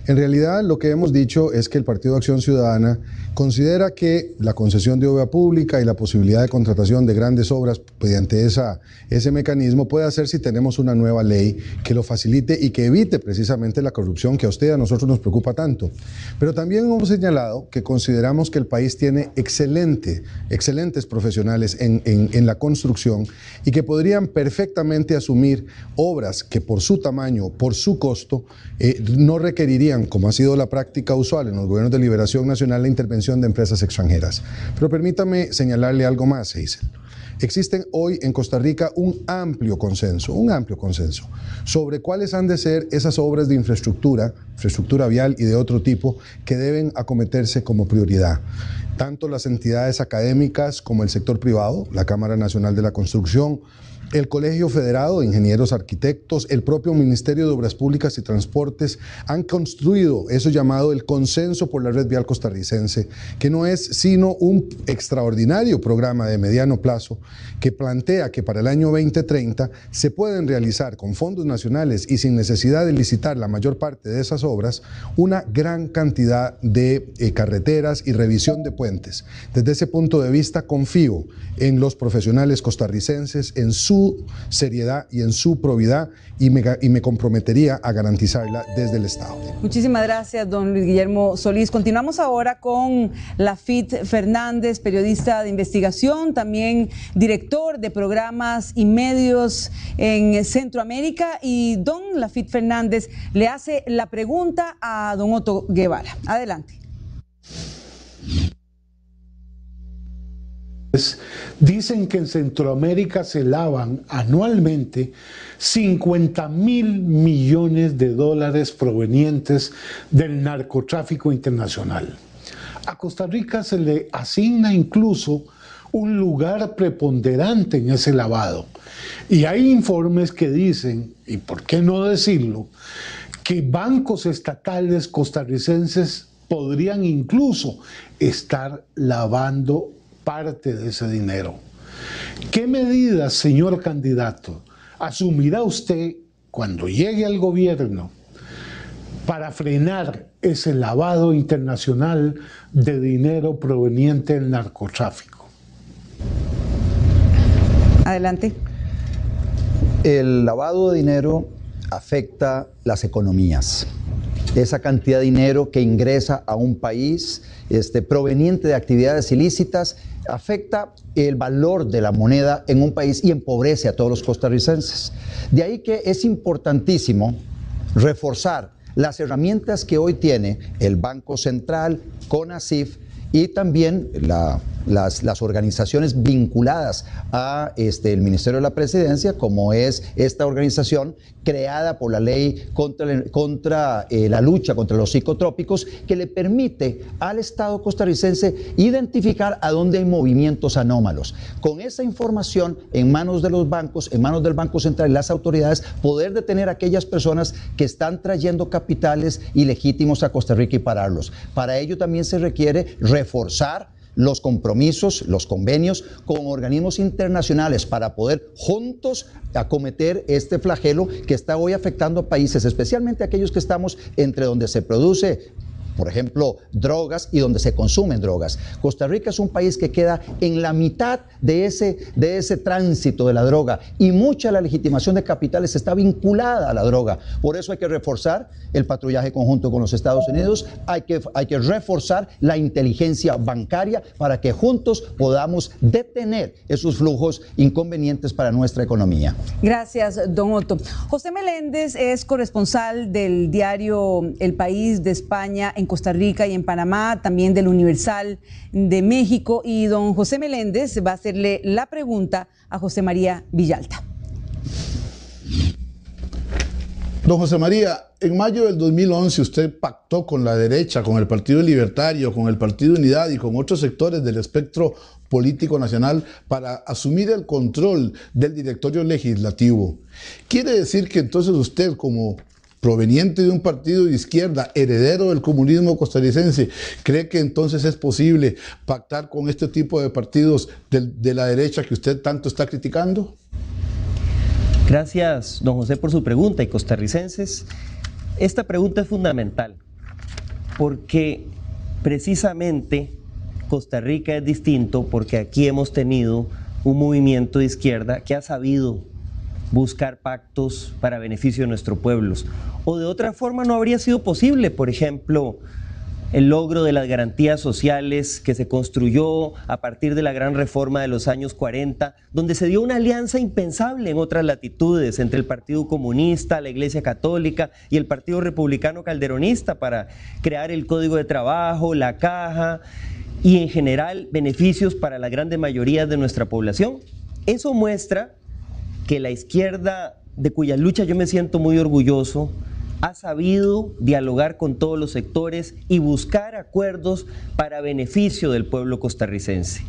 En realidad, lo que hemos dicho es que el Partido Acción Ciudadana considera que la concesión de obra pública y la posibilidad de contratación de grandes obras mediante ese mecanismo puede hacer si tenemos una nueva ley que lo facilite y que evite precisamente la corrupción que a usted y a nosotros nos preocupa tanto. Pero también hemos señalado que consideramos que el país tiene excelentes profesionales en la construcción y que podrían perfectamente asumir obras que por su tamaño, por su costo, no requerirían, como ha sido la práctica usual en los gobiernos de liberación nacional, la intervención de empresas extranjeras. Pero permítame señalarle algo más, Hazel. Existen hoy en Costa Rica un amplio consenso sobre cuáles han de ser esas obras de infraestructura vial y de otro tipo que deben acometerse como prioridad. Tanto las entidades académicas como el sector privado, la Cámara Nacional de la Construcción, el Colegio Federado de Ingenieros Arquitectos, el propio Ministerio de Obras Públicas y Transportes han construido eso llamado el Consenso por la Red Vial Costarricense, que no es sino un extraordinario programa de mediano plazo que plantea que para el año 2030 se pueden realizar con fondos nacionales y sin necesidad de licitar la mayor parte de esas obras una gran cantidad de carreteras y revisión de puentes. Desde ese punto de vista confío en los profesionales costarricenses, en su seriedad y en su probidad y me comprometería a garantizarla desde el Estado. Muchísimas gracias, don Luis Guillermo Solís. Continuamos ahora con Lafit Fernández, periodista de investigación, también director de programas y medios en Centroamérica, y don Lafit Fernández le hace la pregunta a don Otto Guevara. Adelante. Dicen que en Centroamérica se lavan anualmente 50.000 millones de dólares provenientes del narcotráfico internacional. A Costa Rica se le asigna incluso un lugar preponderante en ese lavado. Y hay informes que dicen, y por qué no decirlo, que bancos estatales costarricenses podrían incluso estar lavando parte de ese dinero. ¿Qué medidas, señor candidato, asumirá usted cuando llegue al gobierno para frenar ese lavado internacional de dinero proveniente del narcotráfico? Adelante. El lavado de dinero afecta las economías. Esa cantidad de dinero que ingresa a un país proveniente de actividades ilícitas afecta el valor de la moneda en un país y empobrece a todos los costarricenses. De ahí que es importantísimo reforzar las herramientas que hoy tiene el Banco Central, CONACYT y también las organizaciones vinculadas a el Ministerio de la Presidencia, como es esta organización creada por la ley contra la lucha contra los psicotrópicos, que le permite al Estado costarricense identificar a dónde hay movimientos anómalos. Con esa información en manos de los bancos, en manos del Banco Central y las autoridades, poder detener a aquellas personas que están trayendo capitales ilegítimos a Costa Rica y pararlos. Para ello también se requiere reforzar los compromisos, los convenios con organismos internacionales para poder juntos acometer este flagelo que está hoy afectando a países, especialmente aquellos que estamos entre donde se produce, por ejemplo, drogas y donde se consumen drogas. Costa Rica es un país que queda en la mitad de ese tránsito de la droga, y mucha de la legitimación de capitales está vinculada a la droga. Por eso hay que reforzar el patrullaje conjunto con los Estados Unidos, hay que reforzar la inteligencia bancaria para que juntos podamos detener esos flujos inconvenientes para nuestra economía. Gracias, don Otto. José Meléndez es corresponsal del diario El País de España en Costa Rica y en Panamá, también del Universal de México, y don José Meléndez va a hacerle la pregunta a José María Villalta. Don José María, en mayo del 2011 usted pactó con la derecha, con el Partido Libertario, con el Partido Unidad y con otros sectores del espectro político nacional para asumir el control del directorio legislativo. ¿Quiere decir que entonces usted, como proveniente de un partido de izquierda, heredero del comunismo costarricense, cree que entonces es posible pactar con este tipo de partidos de la derecha que usted tanto está criticando? Gracias, don José, por su pregunta. Y costarricenses, esta pregunta es fundamental porque precisamente Costa Rica es distinto, porque aquí hemos tenido un movimiento de izquierda que ha sabido buscar pactos para beneficio de nuestros pueblos. O de otra forma no habría sido posible, por ejemplo, el logro de las garantías sociales que se construyó a partir de la gran reforma de los años 40, donde se dio una alianza impensable en otras latitudes entre el Partido Comunista, la Iglesia Católica y el Partido Republicano Calderonista para crear el Código de Trabajo, la Caja y en general beneficios para la grande mayoría de nuestra población. Eso muestra que la izquierda, de cuya lucha yo me siento muy orgulloso, ha sabido dialogar con todos los sectores y buscar acuerdos para beneficio del pueblo costarricense.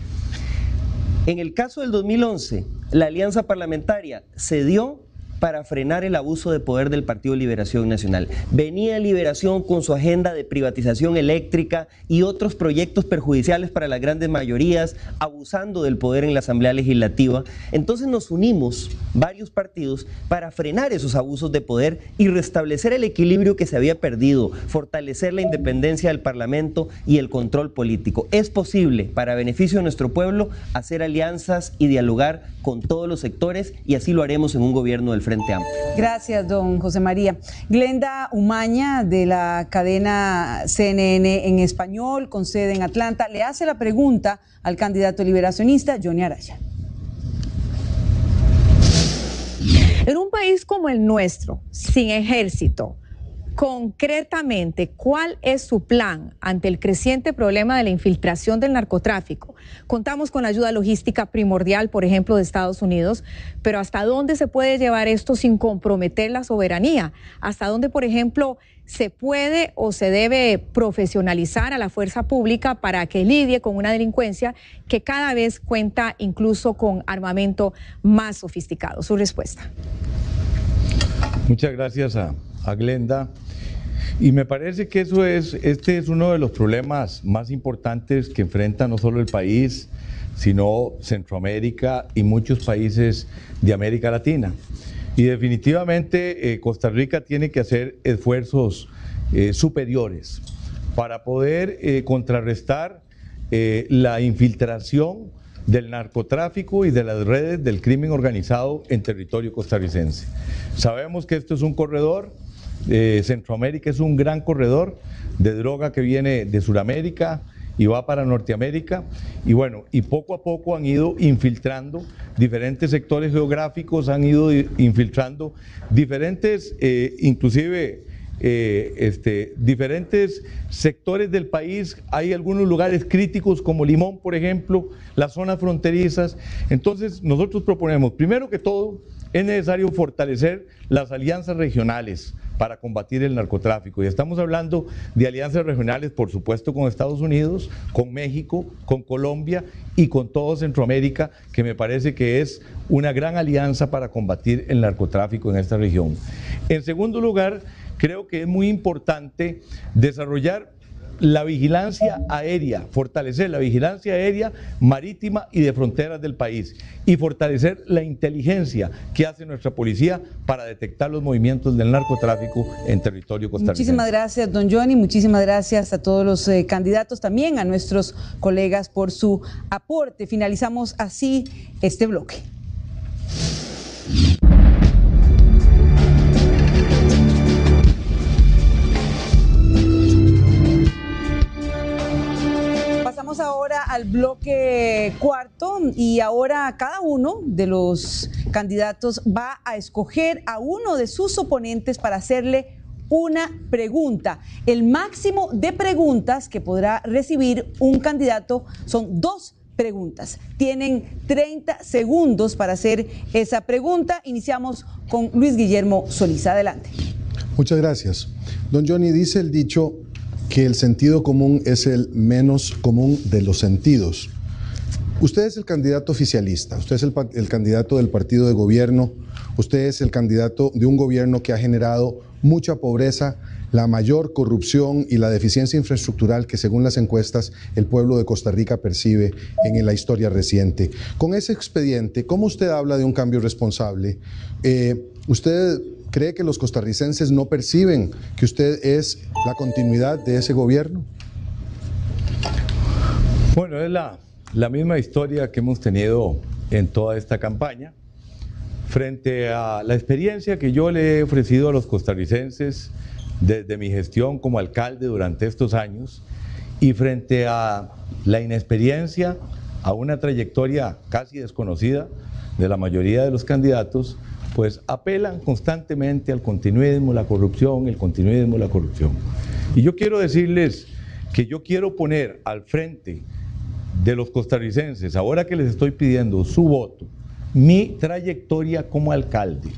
En el caso del 2011, la alianza parlamentaria se dio para frenar el abuso de poder del Partido Liberación Nacional. Venía Liberación con su agenda de privatización eléctrica y otros proyectos perjudiciales para las grandes mayorías, abusando del poder en la Asamblea Legislativa. Entonces nos unimos varios partidos para frenar esos abusos de poder y restablecer el equilibrio que se había perdido, fortalecer la independencia del Parlamento y el control político. Es posible, para beneficio de nuestro pueblo, hacer alianzas y dialogar con todos los sectores, y así lo haremos en un gobierno del Frente Amplio. Gracias, don José María. Glenda Umaña, de la cadena CNN en español, con sede en Atlanta, le hace la pregunta al candidato liberacionista Johnny Araya. En un país como el nuestro, sin ejército, concretamente, ¿cuál es su plan ante el creciente problema de la infiltración del narcotráfico? Contamos con la ayuda logística primordial, por ejemplo, de Estados Unidos, pero ¿hasta dónde se puede llevar esto sin comprometer la soberanía? ¿Hasta dónde, por ejemplo, se puede o se debe profesionalizar a la fuerza pública para que lidie con una delincuencia que cada vez cuenta incluso con armamento más sofisticado? Su respuesta. Muchas gracias a Glenda. Y me parece que este es uno de los problemas más importantes que enfrenta no solo el país, sino Centroamérica y muchos países de América Latina. Y definitivamente Costa Rica tiene que hacer esfuerzos superiores para poder contrarrestar la infiltración del narcotráfico y de las redes del crimen organizado en territorio costarricense. Sabemos que esto es un corredor. Centroamérica es un gran corredor de droga que viene de Sudamérica y va para Norteamérica, y bueno, y poco a poco han ido infiltrando diferentes sectores geográficos, han ido infiltrando diferentes, inclusive diferentes sectores del país. Hay algunos lugares críticos como Limón, por ejemplo, las zonas fronterizas. Entonces nosotros proponemos, primero que todo, es necesario fortalecer las alianzas regionales para combatir el narcotráfico. Y estamos hablando de alianzas regionales, por supuesto, con Estados Unidos, con México, con Colombia y con todo Centroamérica, que me parece que es una gran alianza para combatir el narcotráfico en esta región. En segundo lugar, creo que es muy importante desarrollar la vigilancia aérea, fortalecer la vigilancia aérea, marítima y de fronteras del país, y fortalecer la inteligencia que hace nuestra policía para detectar los movimientos del narcotráfico en territorio costarricense. Muchísimas gracias, don Johnny, muchísimas gracias a todos los candidatos, también a nuestros colegas por su aporte. Finalizamos así este bloque. Pasamos ahora al bloque cuarto y ahora cada uno de los candidatos va a escoger a uno de sus oponentes para hacerle una pregunta. El máximo de preguntas que podrá recibir un candidato son 2 preguntas. Tienen 30 segundos para hacer esa pregunta. Iniciamos con Luis Guillermo Solís. Adelante. Muchas gracias. Don Johnny, dice el dicho que el sentido común es el menos común de los sentidos. Usted es el candidato oficialista, usted es el candidato del partido de gobierno, usted es el candidato de un gobierno que ha generado mucha pobreza, la mayor corrupción y la deficiencia infraestructural que, según las encuestas, el pueblo de Costa Rica percibe en la historia reciente. Con ese expediente, ¿cómo usted habla de un cambio responsable? ¿Usted cree que los costarricenses no perciben que usted es la continuidad de ese gobierno? Bueno, es la misma historia que hemos tenido en toda esta campaña. Frente a la experiencia que yo le he ofrecido a los costarricenses desde mi gestión como alcalde durante estos años, y frente a la inexperiencia, a una trayectoria casi desconocida de la mayoría de los candidatos, pues apelan constantemente al continuismo, la corrupción, el continuismo, la corrupción. Y yo quiero decirles que yo quiero poner al frente de los costarricenses, ahora que les estoy pidiendo su voto, mi trayectoria como alcalde.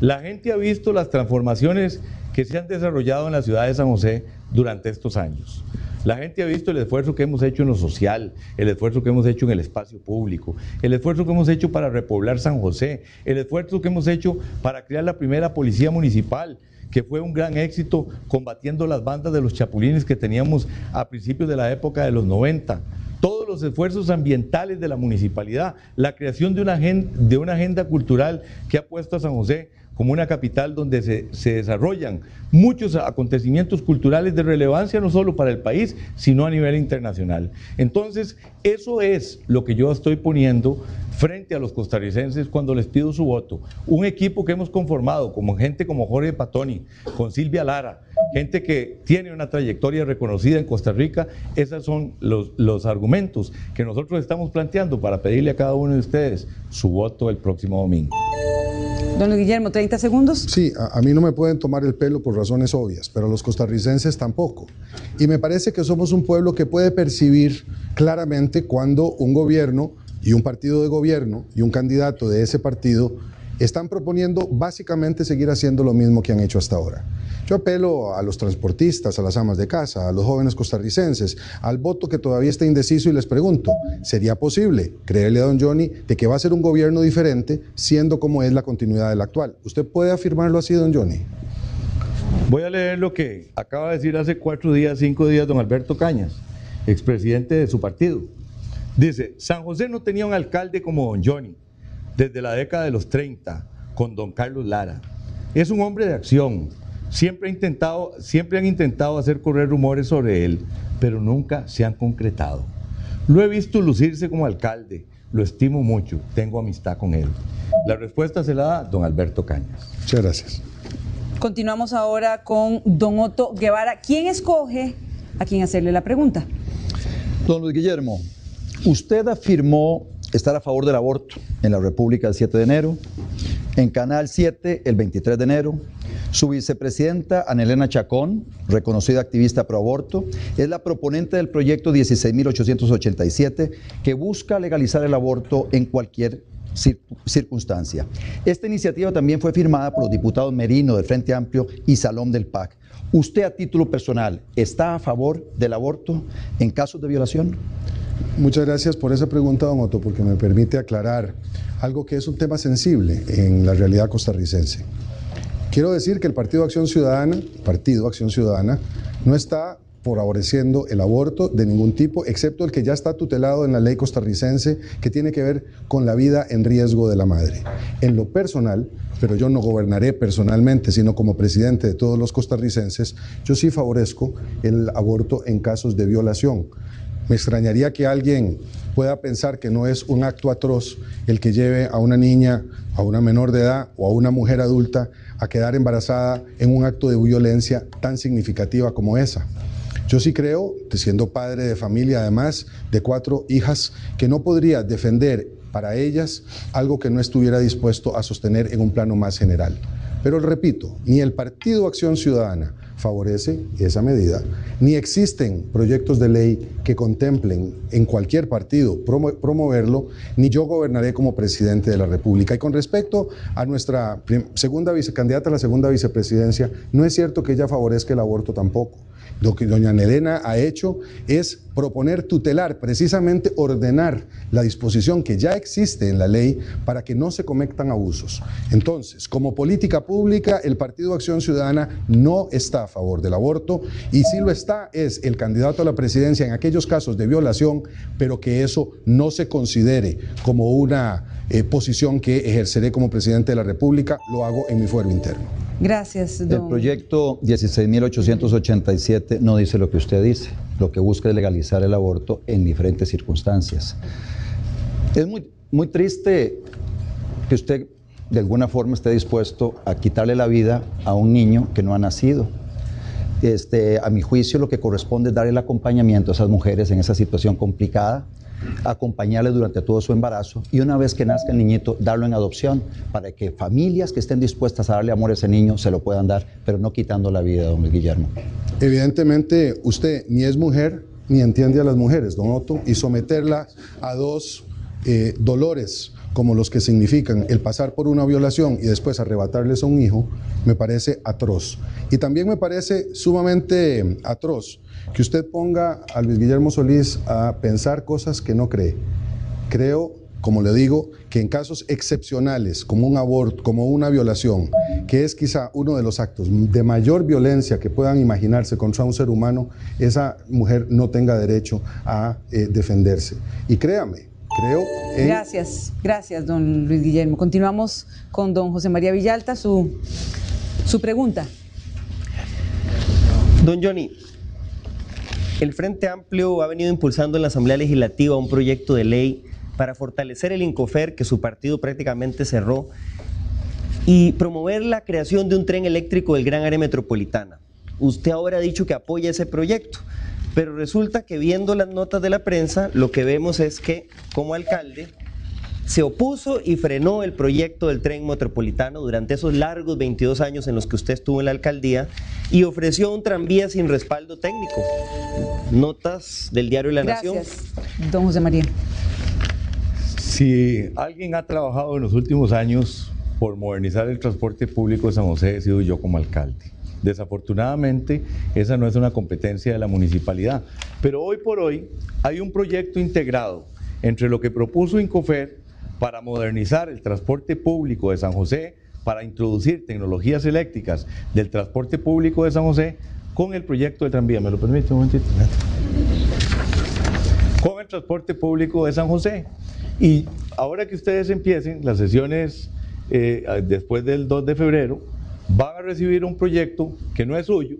La gente ha visto las transformaciones que se han desarrollado en la ciudad de San José durante estos años. La gente ha visto el esfuerzo que hemos hecho en lo social, el esfuerzo que hemos hecho en el espacio público, el esfuerzo que hemos hecho para repoblar San José, el esfuerzo que hemos hecho para crear la primera policía municipal, que fue un gran éxito combatiendo las bandas de los chapulines que teníamos a principios de la época de los 90. Todos los esfuerzos ambientales de la municipalidad, la creación de una agenda cultural que ha puesto a San José como una capital donde se desarrollan muchos acontecimientos culturales de relevancia no solo para el país, sino a nivel internacional. Entonces, eso es lo que yo estoy poniendo frente a los costarricenses cuando les pido su voto. Un equipo que hemos conformado como gente como Jorge Patoni, con Silvia Lara, gente que tiene una trayectoria reconocida en Costa Rica. Esos son los argumentos que nosotros estamos planteando para pedirle a cada uno de ustedes su voto el próximo domingo. Don Guillermo, 30 segundos. Sí, a mí no me pueden tomar el pelo por razones obvias, pero a los costarricenses tampoco. Y me parece que somos un pueblo que puede percibir claramente cuando un gobierno y un partido de gobierno y un candidato de ese partido están proponiendo básicamente seguir haciendo lo mismo que han hecho hasta ahora. Yo apelo a los transportistas, a las amas de casa, a los jóvenes costarricenses, al voto que todavía está indeciso y les pregunto, ¿sería posible creerle a don Johnny de que va a ser un gobierno diferente siendo como es la continuidad del actual? ¿Usted puede afirmarlo así, don Johnny? Voy a leer lo que acaba de decir hace 4 días, 5 días don Alberto Cañas, expresidente de su partido. Dice, San José no tenía un alcalde como don Johnny desde la década de los 30 con don Carlos Lara. Es un hombre de acción. Siempre han intentado hacer correr rumores sobre él, pero nunca se han concretado. Lo he visto lucirse como alcalde, lo estimo mucho, tengo amistad con él. La respuesta se la da don Alberto Cañas. Muchas gracias. Continuamos ahora con don Otto Guevara. ¿Quién escoge a quién hacerle la pregunta? Don Luis Guillermo, usted afirmó estar a favor del aborto en la República el 7 de enero, En Canal 7, el 23 de enero, su vicepresidenta Ana Elena Chacón, reconocida activista pro aborto, es la proponente del proyecto 16.887 que busca legalizar el aborto en cualquier circunstancia. Esta iniciativa también fue firmada por los diputados Merino del Frente Amplio y Salom del PAC. ¿Usted a título personal está a favor del aborto en casos de violación? Muchas gracias por esa pregunta, don Otto, porque me permite aclarar algo que es un tema sensible en la realidad costarricense. Quiero decir que el Partido Acción Ciudadana, no está favoreciendo el aborto de ningún tipo, excepto el que ya está tutelado en la ley costarricense, que tiene que ver con la vida en riesgo de la madre. En lo personal, pero yo no gobernaré personalmente, sino como presidente de todos los costarricenses, yo sí favorezco el aborto en casos de violación. Me extrañaría que alguien pueda pensar que no es un acto atroz el que lleve a una niña, a una menor de edad o a una mujer adulta a quedar embarazada en un acto de violencia tan significativa como esa. Yo sí creo, siendo padre de familia además de 4 hijas, que no podría defender para ellas algo que no estuviera dispuesto a sostener en un plano más general. Pero repito, ni el Partido Acción Ciudadana favorece esa medida, ni existen proyectos de ley que contemplen en cualquier partido promoverlo, ni yo gobernaré como presidente de la República. Y con respecto a nuestra candidata a la segunda vicepresidencia, no es cierto que ella favorezca el aborto tampoco. Lo que doña Ana Elena ha hecho es proponer tutelar, precisamente ordenar la disposición que ya existe en la ley para que no se cometan abusos. Entonces, como política pública, el Partido Acción Ciudadana no está a favor del aborto, y si lo está es el candidato a la presidencia en aquellos casos de violación, pero que eso no se considere como una posición que ejerceré como presidente de la República, lo hago en mi fuero interno. Gracias, don. El proyecto 16.887 no dice lo que usted dice. Lo que busca es legalizar el aborto en diferentes circunstancias. Es muy triste que usted de alguna forma esté dispuesto a quitarle la vida a un niño que no ha nacido. A mi juicio, lo que corresponde es dar el acompañamiento a esas mujeres en esa situación complicada, acompañarles durante todo su embarazo y una vez que nazca el niñito, darlo en adopción para que familias que estén dispuestas a darle amor a ese niño se lo puedan dar, pero no quitando la vida, don Luis Guillermo. Evidentemente, usted ni es mujer ni entiende a las mujeres, don Otto, y someterla a dos dolores como los que significan el pasar por una violación y después arrebatarles a un hijo, me parece atroz. Y también me parece sumamente atroz que usted ponga a Luis Guillermo Solís a pensar cosas que no cree. Creo, como le digo, que en casos excepcionales como un aborto, como una violación, que es quizá uno de los actos de mayor violencia que puedan imaginarse contra un ser humano, esa mujer no tenga derecho a defenderse. Y créame, creo en... Gracias, don Luis Guillermo. Continuamos con don José María Villalta, su pregunta. Don Johnny, el Frente Amplio ha venido impulsando en la Asamblea Legislativa un proyecto de ley para fortalecer el Incofer, que su partido prácticamente cerró, y promover la creación de un tren eléctrico del Gran Área Metropolitana. Usted ahora ha dicho que apoya ese proyecto, pero resulta que viendo las notas de la prensa, lo que vemos es que, como alcalde, se opuso y frenó el proyecto del tren metropolitano durante esos largos 22 años en los que usted estuvo en la alcaldía y ofreció un tranvía sin respaldo técnico. Notas del diario La Nación. Gracias, don José María. Si alguien ha trabajado en los últimos años por modernizar el transporte público de San José, he sido yo como alcalde. Desafortunadamente, esa no es una competencia de la municipalidad, pero hoy por hoy hay un proyecto integrado entre lo que propuso Incofer para modernizar el transporte público de San José, para introducir tecnologías eléctricas del transporte público de San José, con el proyecto del tranvía. ¿Me lo permite un momentito? Con el transporte público de San José. Y ahora que ustedes empiecen las sesiones después del 2 de febrero, van a recibir un proyecto que no es suyo,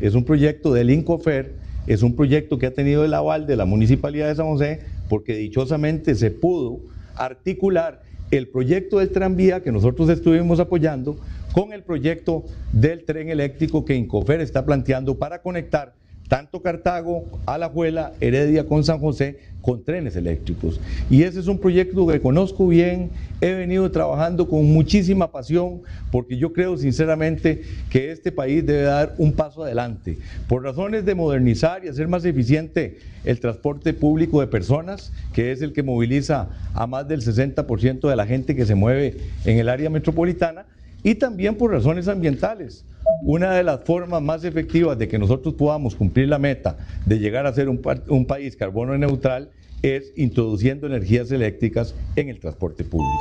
es un proyecto del Incofer, es un proyecto que ha tenido el aval de la Municipalidad de San José, porque dichosamente se pudo articular el proyecto del tranvía que nosotros estuvimos apoyando con el proyecto del tren eléctrico que Incofer está planteando para conectar tanto Cartago, Alajuela, Heredia con San José, con trenes eléctricos. Y ese es un proyecto que conozco bien, he venido trabajando con muchísima pasión, porque yo creo sinceramente que este país debe dar un paso adelante, por razones de modernizar y hacer más eficiente el transporte público de personas, que es el que moviliza a más del 60% de la gente que se mueve en el área metropolitana, y también por razones ambientales. Una de las formas más efectivas de que nosotros podamos cumplir la meta de llegar a ser un país carbono neutral es introduciendo energías eléctricas en el transporte público.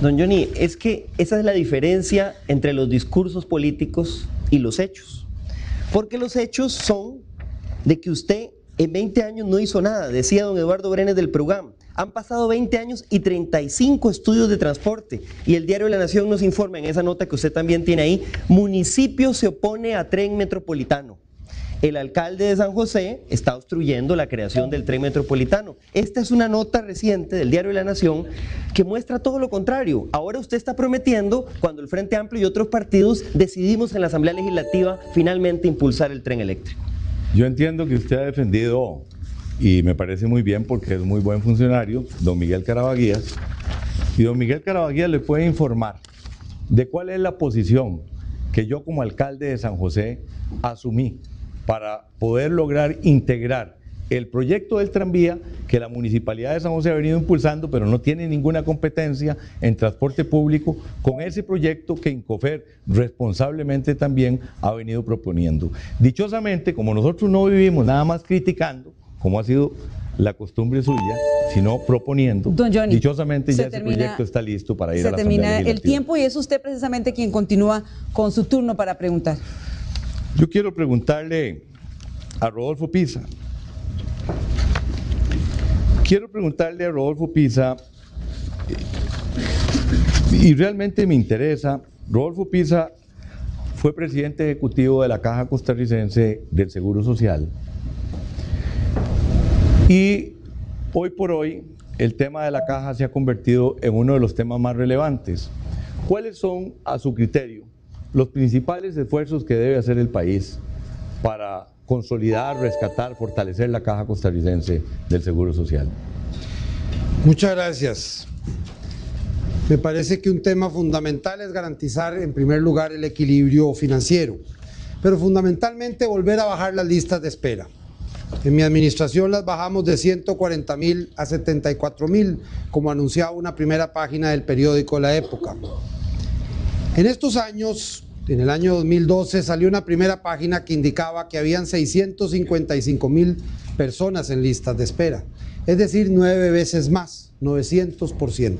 Don Johnny, es que esa es la diferencia entre los discursos políticos y los hechos. Porque los hechos son de que usted en 20 años no hizo nada, decía don Eduardo Brenes del PROGAM. Han pasado 20 años y 35 estudios de transporte, y el diario La Nación nos informa en esa nota que usted también tiene ahí: municipio se opone a tren metropolitano. El alcalde de San José está obstruyendo la creación del tren metropolitano. Esta es una nota reciente del diario La Nación que muestra todo lo contrario. Ahora usted está prometiendo, cuando el Frente Amplio y otros partidos decidimos en la Asamblea Legislativa finalmente impulsar el tren eléctrico. Yo entiendo que usted ha defendido, y me parece muy bien porque es muy buen funcionario, don Miguel Carabaguías, y don Miguel Carabaguías le puede informar de cuál es la posición que yo como alcalde de San José asumí para poder lograr integrar el proyecto del tranvía que la Municipalidad de San José ha venido impulsando, pero no tiene ninguna competencia en transporte público, con ese proyecto que Incofer responsablemente también ha venido proponiendo. Dichosamente, como nosotros no vivimos nada más criticando, como ha sido la costumbre suya, sino proponiendo, Don Johnny, dichosamente ya ese proyecto está listo para ir a la Asamblea Legislativa. Se termina el tiempo y es usted precisamente quien continúa con su turno para preguntar. Yo quiero preguntarle a Rodolfo Pisa. Y realmente me interesa. Rodolfo Pisa fue presidente ejecutivo de la Caja Costarricense del Seguro Social. Y hoy por hoy el tema de la Caja se ha convertido en uno de los temas más relevantes. ¿Cuáles son, a su criterio, los principales esfuerzos que debe hacer el país para consolidar, rescatar, fortalecer la Caja Costarricense del Seguro Social? Muchas gracias. Me parece que un tema fundamental es garantizar, en primer lugar, el equilibrio financiero, pero fundamentalmente volver a bajar las listas de espera. En mi administración las bajamos de 140.000 a 74.000, como anunciaba una primera página del periódico La Época. En estos años, en el año 2012, salió una primera página que indicaba que habían 655.000 personas en listas de espera, es decir, 9 veces más, 900%.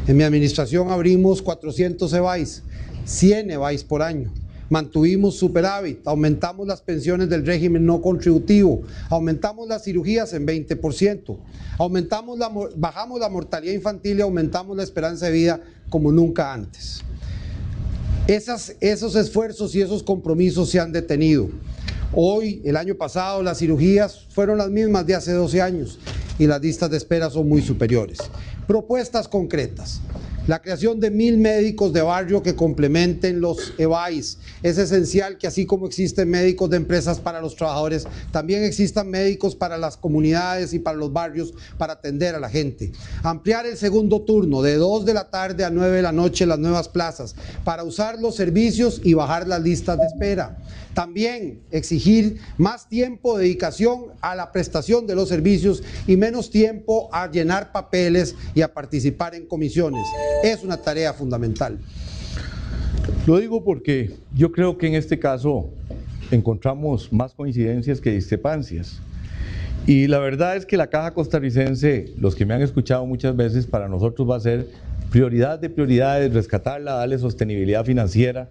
En mi administración abrimos 400 EVAIS, 100 EVAIS por año. Mantuvimos superávit, aumentamos las pensiones del régimen no contributivo, aumentamos las cirugías en 20%, bajamos la mortalidad infantil y aumentamos la esperanza de vida como nunca antes. Esos esfuerzos y esos compromisos se han detenido. Hoy, el año pasado, las cirugías fueron las mismas de hace 12 años y las listas de espera son muy superiores. Propuestas concretas. La creación de 1.000 médicos de barrio que complementen los EVAIS. Es esencial que, así como existen médicos de empresas para los trabajadores, también existan médicos para las comunidades y para los barrios para atender a la gente. Ampliar el segundo turno de 2 de la tarde a 9 de la noche en las nuevas plazas para usar los servicios y bajar las listas de espera. También exigir más tiempo de dedicación a la prestación de los servicios y menos tiempo a llenar papeles y a participar en comisiones. Es una tarea fundamental. Lo digo porque yo creo que en este caso encontramos más coincidencias que discrepancias. Y la verdad es que la Caja Costarricense, los que me han escuchado muchas veces, para nosotros va a ser prioridad de prioridades, rescatarla, darle sostenibilidad financiera,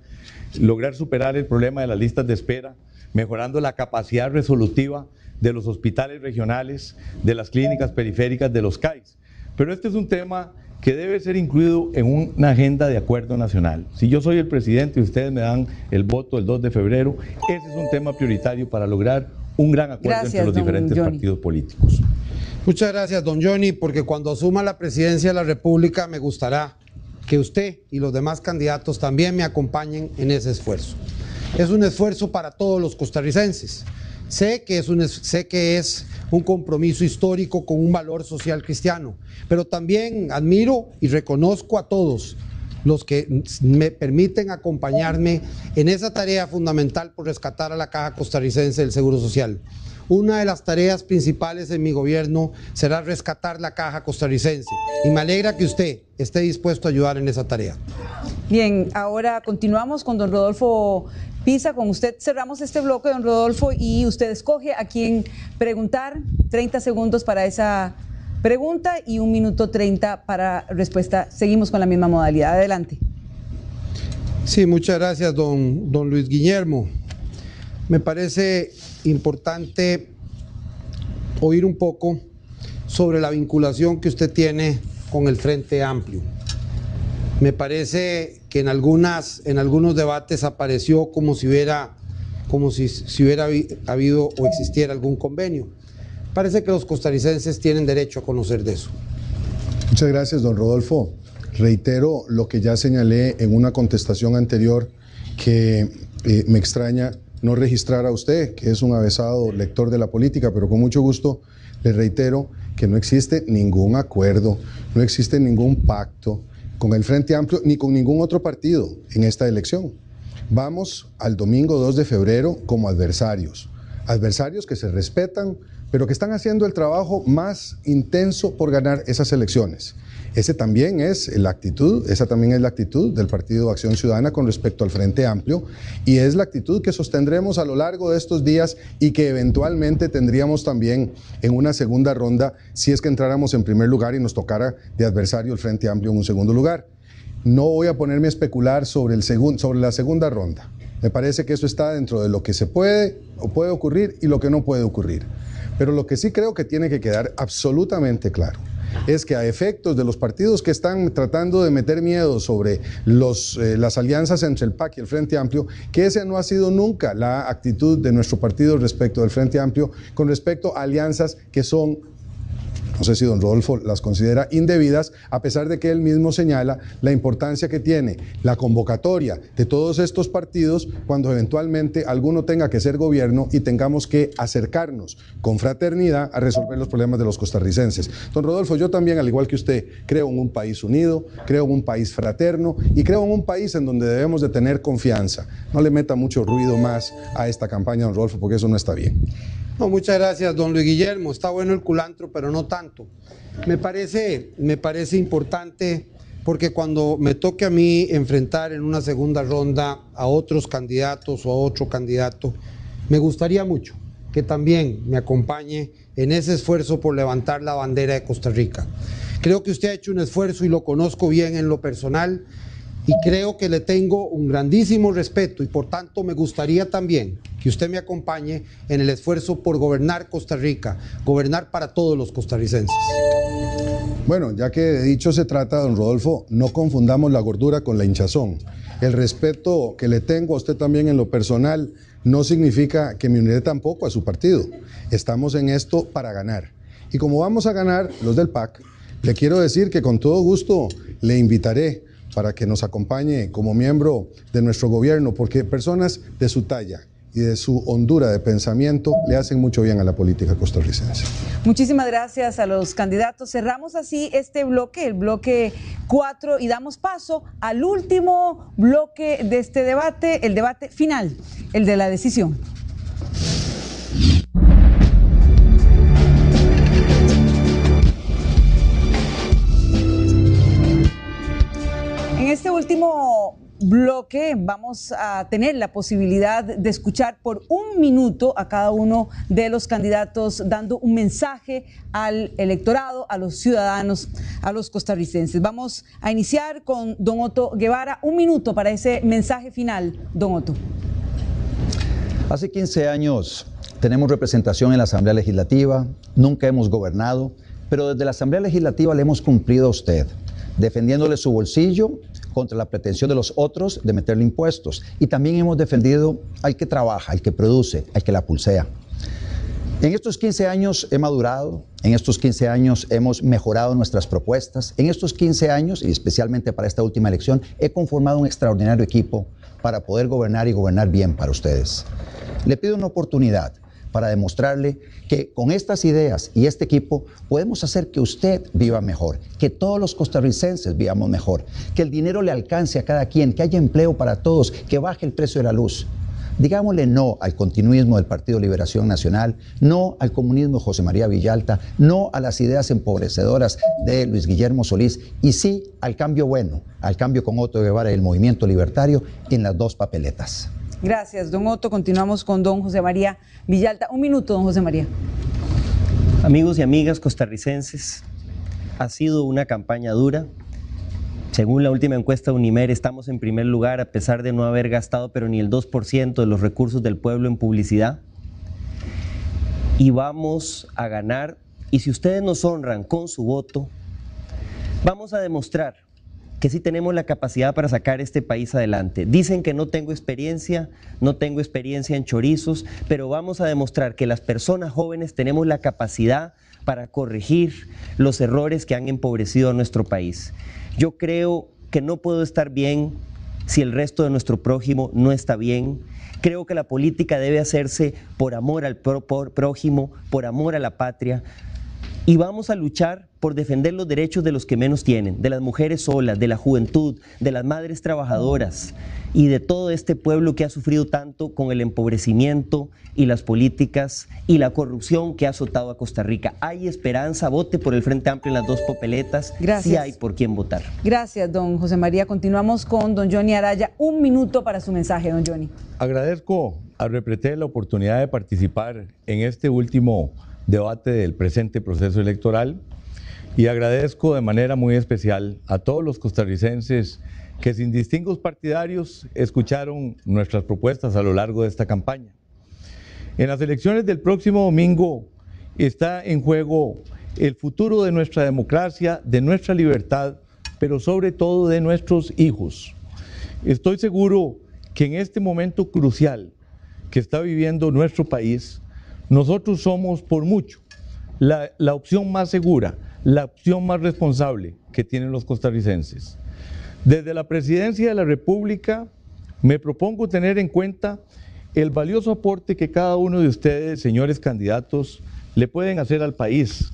lograr superar el problema de las listas de espera, mejorando la capacidad resolutiva de los hospitales regionales, de las clínicas periféricas, de los CAIS. Pero este es un tema que debe ser incluido en una agenda de acuerdo nacional. Si yo soy el presidente y ustedes me dan el voto el 2 de febrero, ese es un tema prioritario para lograr un gran acuerdo entre los diferentes partidos políticos. Muchas gracias, don Johnny, porque cuando asuma la presidencia de la República me gustará que usted y los demás candidatos también me acompañen en ese esfuerzo. Es un esfuerzo para todos los costarricenses. Sé que es un compromiso histórico con un valor social cristiano, pero también admiro y reconozco a todos los que me permiten acompañarme en esa tarea fundamental por rescatar a la Caja Costarricense del Seguro Social. Una de las tareas principales en mi gobierno será rescatar la Caja Costarricense y me alegra que usted esté dispuesto a ayudar en esa tarea. Bien, ahora continuamos con don Rodolfo Pisa. Con usted cerramos este bloque, don Rodolfo, y usted escoge a quién preguntar. 30 segundos para esa pregunta y 1 minuto 30 para respuesta. Seguimos con la misma modalidad. Adelante. Sí, muchas gracias, don Luis Guillermo. Me parece importante oír un poco sobre la vinculación que usted tiene con el Frente Amplio. Me parece que en algunos debates apareció como si hubiera habido o existiera algún convenio. Parece que los costarricenses tienen derecho a conocer de eso. Muchas gracias, don Rodolfo. Reitero lo que ya señalé en una contestación anterior, que me extraña no registrar a usted, que es un avesado lector de la política, pero con mucho gusto le reitero que no existe ningún acuerdo, no existe ningún pacto con el Frente Amplio ni con ningún otro partido en esta elección. Vamos al domingo 2 de febrero como adversarios que se respetan, pero que están haciendo el trabajo más intenso por ganar esas elecciones. Esa también es la actitud del Partido Acción Ciudadana con respecto al Frente Amplio, y es la actitud que sostendremos a lo largo de estos días y que eventualmente tendríamos también en una segunda ronda si es que entráramos en primer lugar y nos tocara de adversario el Frente Amplio en un segundo lugar. No voy a ponerme a especular sobre la segunda ronda. Me parece que eso está dentro de lo que se puede o puede ocurrir y lo que no puede ocurrir. Pero lo que sí creo que tiene que quedar absolutamente claro es que a efectos de los partidos que están tratando de meter miedo sobre las alianzas entre el PAC y el Frente Amplio, que esa no ha sido nunca la actitud de nuestro partido respecto del Frente Amplio, con respecto a alianzas que son, no sé si don Rodolfo las considera indebidas, a pesar de que él mismo señala la importancia que tiene la convocatoria de todos estos partidos cuando eventualmente alguno tenga que ser gobierno y tengamos que acercarnos con fraternidad a resolver los problemas de los costarricenses. Don Rodolfo, yo también, al igual que usted, creo en un país unido, creo en un país fraterno y creo en un país en donde debemos de tener confianza. No le meta mucho ruido más a esta campaña, don Rodolfo, porque eso no está bien. No, muchas gracias, don Luis Guillermo. Está bueno el culantro, pero no tanto. Me parece importante porque cuando me toque a mí enfrentar en una segunda ronda a otros candidatos o a otro candidato, me gustaría mucho que también me acompañe en ese esfuerzo por levantar la bandera de Costa Rica. Creo que usted ha hecho un esfuerzo y lo conozco bien en lo personal y creo que le tengo un grandísimo respeto y por tanto me gustaría también que usted me acompañe en el esfuerzo por gobernar Costa Rica, gobernar para todos los costarricenses. Bueno, ya que de dicho se trata, don Rodolfo, no confundamos la gordura con la hinchazón. El respeto que le tengo a usted también en lo personal no significa que me uniré tampoco a su partido. Estamos en esto para ganar. Y como vamos a ganar los del PAC, le quiero decir que con todo gusto le invitaré para que nos acompañe como miembro de nuestro gobierno, porque personas de su talla y de su hondura de pensamiento le hacen mucho bien a la política costarricense. Muchísimas gracias a los candidatos. Cerramos así este bloque, el bloque 4, y damos paso al último bloque de este debate, el debate final, el de la decisión. En este último bloque vamos a tener la posibilidad de escuchar por 1 minuto a cada uno de los candidatos dando un mensaje al electorado, a los ciudadanos, a los costarricenses. Vamos a iniciar con don Otto Guevara. 1 minuto para ese mensaje final, don Otto. Hace 15 años tenemos representación en la Asamblea Legislativa, nunca hemos gobernado, pero desde la Asamblea Legislativa le hemos cumplido a usted, defendiéndole su bolsillo contra la pretensión de los otros de meterle impuestos. Y también hemos defendido al que trabaja, al que produce, al que la pulsea. En estos 15 años he madurado, en estos 15 años hemos mejorado nuestras propuestas, en estos 15 años, y especialmente para esta última elección, he conformado un extraordinario equipo para poder gobernar y gobernar bien para ustedes. Le pido una oportunidad para demostrarle que con estas ideas y este equipo podemos hacer que usted viva mejor, que todos los costarricenses vivamos mejor, que el dinero le alcance a cada quien, que haya empleo para todos, que baje el precio de la luz. Digámosle no al continuismo del Partido Liberación Nacional, no al comunismo de José María Villalta, no a las ideas empobrecedoras de Luis Guillermo Solís y sí al cambio bueno, al cambio con Otto Guevara y el movimiento libertario en las dos papeletas. Gracias, don Otto. Continuamos con don José María Villalta. Un minuto, don José María. Amigos y amigas costarricenses, ha sido una campaña dura. Según la última encuesta de Unimer, estamos en primer lugar a pesar de no haber gastado pero ni el 2% de los recursos del pueblo en publicidad. Y vamos a ganar, y si ustedes nos honran con su voto, vamos a demostrar que sí tenemos la capacidad para sacar este país adelante. Dicen que no tengo experiencia en chorizos, pero vamos a demostrar que las personas jóvenes tenemos la capacidad para corregir los errores que han empobrecido a nuestro país. Yo creo que no puedo estar bien si el resto de nuestro prójimo no está bien. Creo que la política debe hacerse por amor al prójimo, por amor a la patria. Y vamos a luchar por defender los derechos de los que menos tienen, de las mujeres solas, de la juventud, de las madres trabajadoras y de todo este pueblo que ha sufrido tanto con el empobrecimiento y las políticas y la corrupción que ha azotado a Costa Rica. Hay esperanza, vote por el Frente Amplio en las dos papeletas. Gracias. Sí hay por quién votar. Gracias, don José María. Continuamos con don Johnny Araya. Un minuto para su mensaje, don Johnny. Agradezco a Repretel la oportunidad de participar en este último debate del presente proceso electoral y agradezco de manera muy especial a todos los costarricenses que sin distingos partidarios escucharon nuestras propuestas a lo largo de esta campaña. En las elecciones del próximo domingo está en juego el futuro de nuestra democracia, de nuestra libertad, pero sobre todo de nuestros hijos. Estoy seguro que en este momento crucial que está viviendo nuestro país, nosotros somos por mucho la opción más segura, la opción más responsable que tienen los costarricenses. Desde la Presidencia de la República me propongo tener en cuenta el valioso aporte que cada uno de ustedes, señores candidatos, le pueden hacer al país.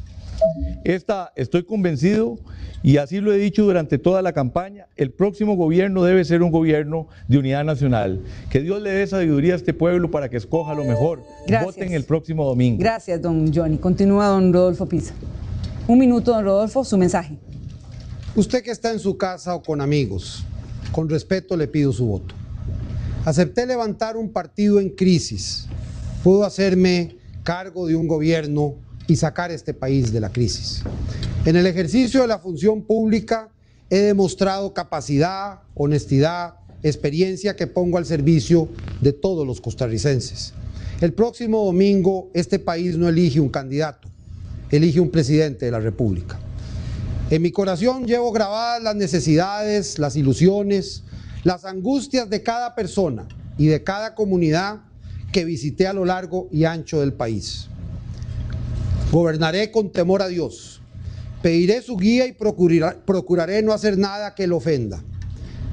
Estoy convencido, y así lo he dicho durante toda la campaña, el próximo gobierno debe ser un gobierno de unidad nacional. Que Dios le dé sabiduría a este pueblo para que escoja lo mejor. Gracias. Voten el próximo domingo. Gracias, don Johnny. Continúa don Rodolfo Pisa. Un minuto, don Rodolfo, su mensaje. Usted que está en su casa o con amigos, con respeto le pido su voto. Acepté levantar un partido en crisis. Puedo hacerme cargo de un gobierno y sacar este país de la crisis. En el ejercicio de la función pública he demostrado capacidad, honestidad, experiencia que pongo al servicio de todos los costarricenses. El próximo domingo este país no elige un candidato, elige un presidente de la República. En mi corazón llevo grabadas las necesidades, las ilusiones, las angustias de cada persona y de cada comunidad que visité a lo largo y ancho del país. Gobernaré con temor a Dios, pediré su guía y procuraré no hacer nada que lo ofenda.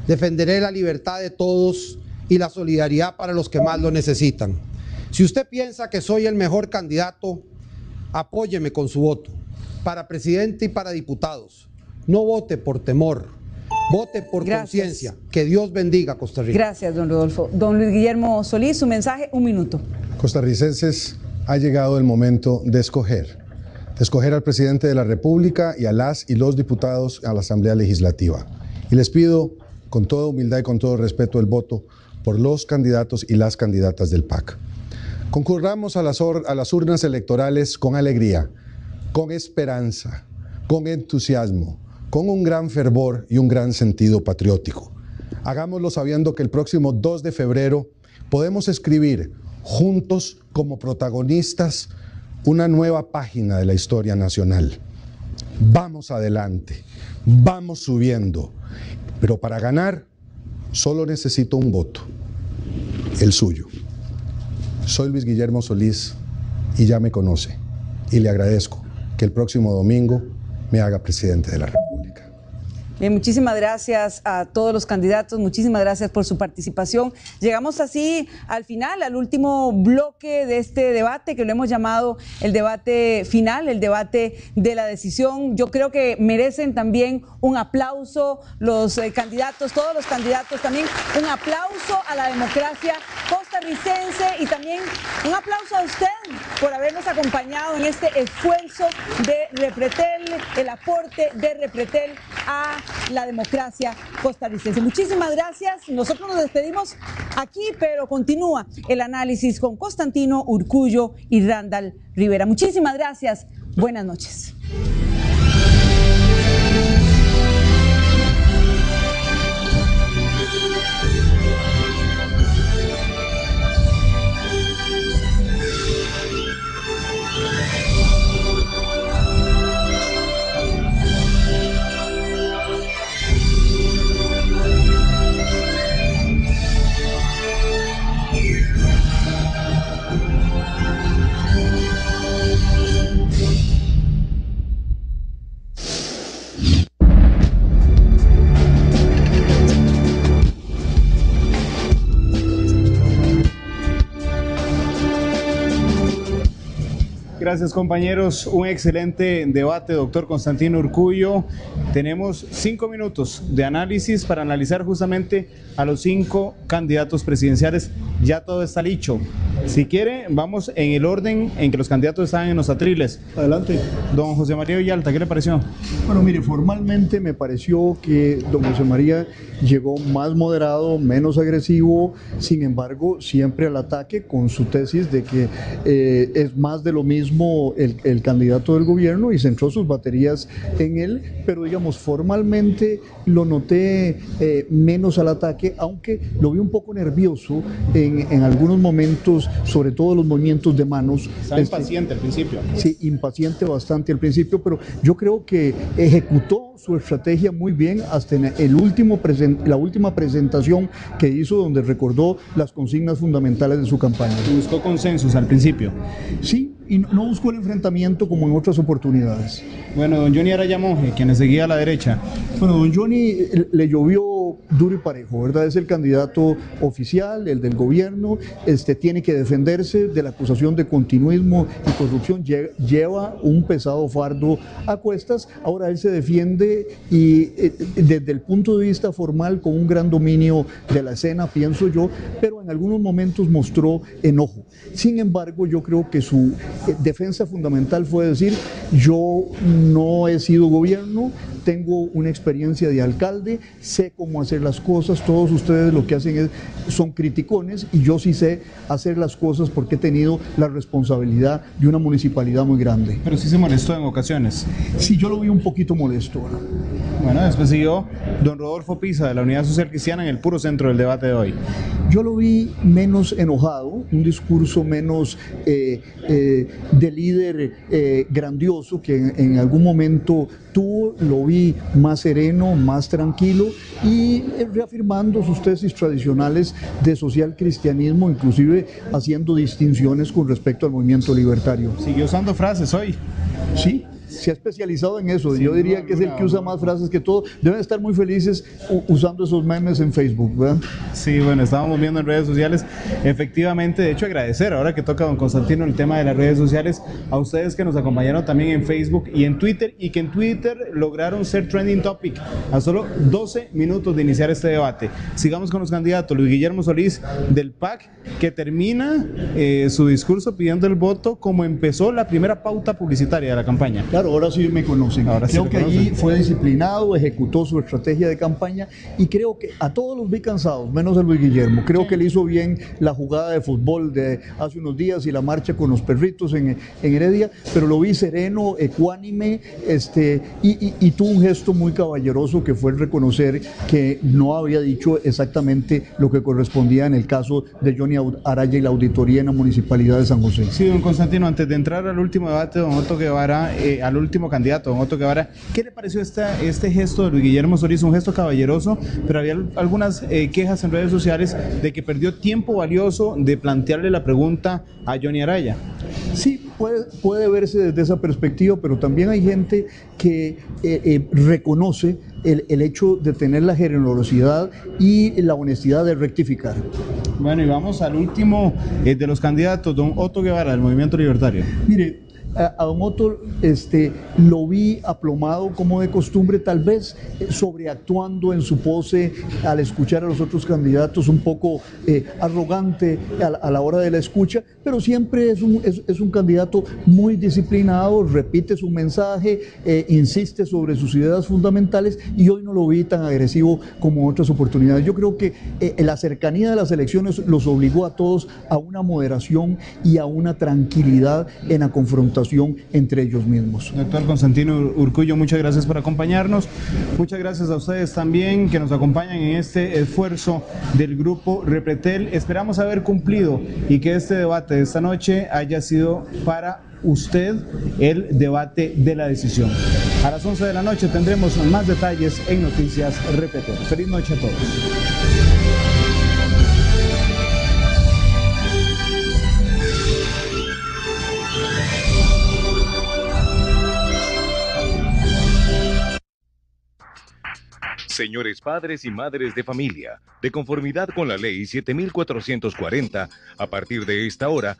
Defenderé la libertad de todos y la solidaridad para los que más lo necesitan. Si usted piensa que soy el mejor candidato, apóyeme con su voto, para presidente y para diputados. No vote por temor, vote por conciencia. Que Dios bendiga a Costa Rica. Gracias, don Rodolfo. Don Luis Guillermo Solís, su mensaje, un minuto. Costarricenses, ha llegado el momento de escoger al presidente de la República y a las y los diputados a la Asamblea Legislativa. Y les pido con toda humildad y con todo respeto el voto por los candidatos y las candidatas del PAC. Concurramos a las urnas electorales con alegría, con esperanza, con entusiasmo, con un gran fervor y un gran sentido patriótico. Hagámoslo sabiendo que el próximo 2 de febrero podemos escribir juntos como protagonistas una nueva página de la historia nacional. Vamos adelante, vamos subiendo, pero para ganar solo necesito un voto, el suyo. Soy Luis Guillermo Solís y ya me conoce, y le agradezco que el próximo domingo me haga presidente de la República. Muchísimas gracias a todos los candidatos, muchísimas gracias por su participación. Llegamos así al final, al último bloque de este debate, que lo hemos llamado el debate final, el debate de la decisión. Yo creo que merecen también un aplauso los candidatos, todos los candidatos, también un aplauso a la democracia costarricense y también un aplauso a usted por habernos acompañado en este esfuerzo de Repretel, el aporte de Repretel a la democracia costarricense. Muchísimas gracias. Nosotros nos despedimos aquí, pero continúa el análisis con Constantino Urkullu y Randall Rivera. Muchísimas gracias. Buenas noches. Gracias, compañeros. Un excelente debate, doctor Constantino Urkullu. Tenemos 5 minutos de análisis para analizar justamente a los 5 candidatos presidenciales. Ya todo está dicho. Si quiere, vamos en el orden en que los candidatos están en los atriles. Adelante. Don José María Villalta, ¿qué le pareció? Bueno, mire, formalmente me pareció que don José María llegó más moderado, menos agresivo, sin embargo, siempre al ataque con su tesis de que es más de lo mismo el candidato del gobierno y centró sus baterías en él, pero digamos, formalmente lo noté menos al ataque, aunque lo vi un poco nervioso en algunos momentos, sobre todo los movimientos de manos. Estaba impaciente al principio. Sí, impaciente bastante al principio, pero yo creo que ejecutó su estrategia muy bien hasta en la última presentación que hizo, donde recordó las consignas fundamentales de su campaña. ¿Y buscó consensos al principio? Sí, y no buscó el enfrentamiento como en otras oportunidades. Bueno, don Johnny Araya Monge, quien le seguía a la derecha. Bueno, don Johnny le llovió duro y parejo, ¿verdad? Es el candidato oficial, el del gobierno, tiene que defenderse de la acusación de continuismo y corrupción, lleva un pesado fardo a cuestas. Ahora él se defiende y desde el punto de vista formal con un gran dominio de la escena, pienso yo, pero en algunos momentos mostró enojo. Sin embargo, yo creo que su defensa fundamental fue decir: yo no he sido gobierno, tengo una experiencia de alcalde, sé cómo hacer las cosas, todos ustedes lo que hacen son criticones y yo sí sé hacer las cosas porque he tenido la responsabilidad de una municipalidad muy grande. Pero sí se molestó en ocasiones. Sí, yo lo vi un poquito molesto. Bueno, después siguió don Rodolfo Pisa de la Unidad Social Cristiana en el puro centro del debate de hoy. Yo lo vi menos enojado, un discurso menos de líder grandioso que en algún momento tuvo, lo vi más sereno, más tranquilo y reafirmando sus tesis tradicionales de social cristianismo, inclusive haciendo distinciones con respecto al movimiento libertario. Siguió usando frases hoy. Sí. Se ha especializado en eso. Yo diría que es el que usa más frases que todo. Deben estar muy felices usando esos memes en Facebook, ¿verdad? Sí, bueno, estábamos viendo en redes sociales. Efectivamente, de hecho, agradecer, ahora que toca don Constantino el tema de las redes sociales, a ustedes que nos acompañaron también en Facebook y en Twitter, y que en Twitter lograron ser trending topic a solo 12 minutos de iniciar este debate. Sigamos con los candidatos. Luis Guillermo Solís del PAC, que termina su discurso pidiendo el voto como empezó la primera pauta publicitaria de la campaña. Claro, ahora sí me conocen. Creo que allí fue disciplinado, ejecutó su estrategia de campaña y creo que a todos los vi cansados, menos a Luis Guillermo. Creo que le hizo bien la jugada de fútbol de hace unos días y la marcha con los perritos en Heredia, pero lo vi sereno, ecuánime, y tuvo un gesto muy caballeroso que fue el reconocer que no había dicho exactamente lo que correspondía en el caso de Johnny Araya y la auditoría en la Municipalidad de San José. Sí, don Constantino, antes de entrar al último debate, don Otto Guevara, al último candidato, don Otto Guevara, ¿qué le pareció este gesto de Luis Guillermo Solís? Un gesto caballeroso, pero había algunas quejas en redes sociales de que perdió tiempo valioso de plantearle la pregunta a Johnny Araya. Sí, puede verse desde esa perspectiva, pero también hay gente que reconoce el hecho de tener la generosidad y la honestidad de rectificar. Bueno, y vamos al último de los candidatos, don Otto Guevara, del Movimiento Libertario. Mire, a don Otto lo vi aplomado como de costumbre, tal vez sobreactuando en su pose al escuchar a los otros candidatos, un poco arrogante a la hora de la escucha, pero siempre es un candidato muy disciplinado, repite su mensaje, insiste sobre sus ideas fundamentales, y hoy no lo vi tan agresivo como otras oportunidades. Yo creo que la cercanía de las elecciones los obligó a todos a una moderación y a una tranquilidad en la confrontación entre ellos mismos. Doctor Constantino Urkullu, muchas gracias por acompañarnos. Muchas gracias a ustedes también que nos acompañan en este esfuerzo del Grupo Repretel. Esperamos haber cumplido y que este debate de esta noche haya sido para usted el debate de la decisión. A las 11 de la noche tendremos más detalles en Noticias Repretel. Feliz noche a todos. Señores padres y madres de familia, de conformidad con la Ley 7440, a partir de esta hora,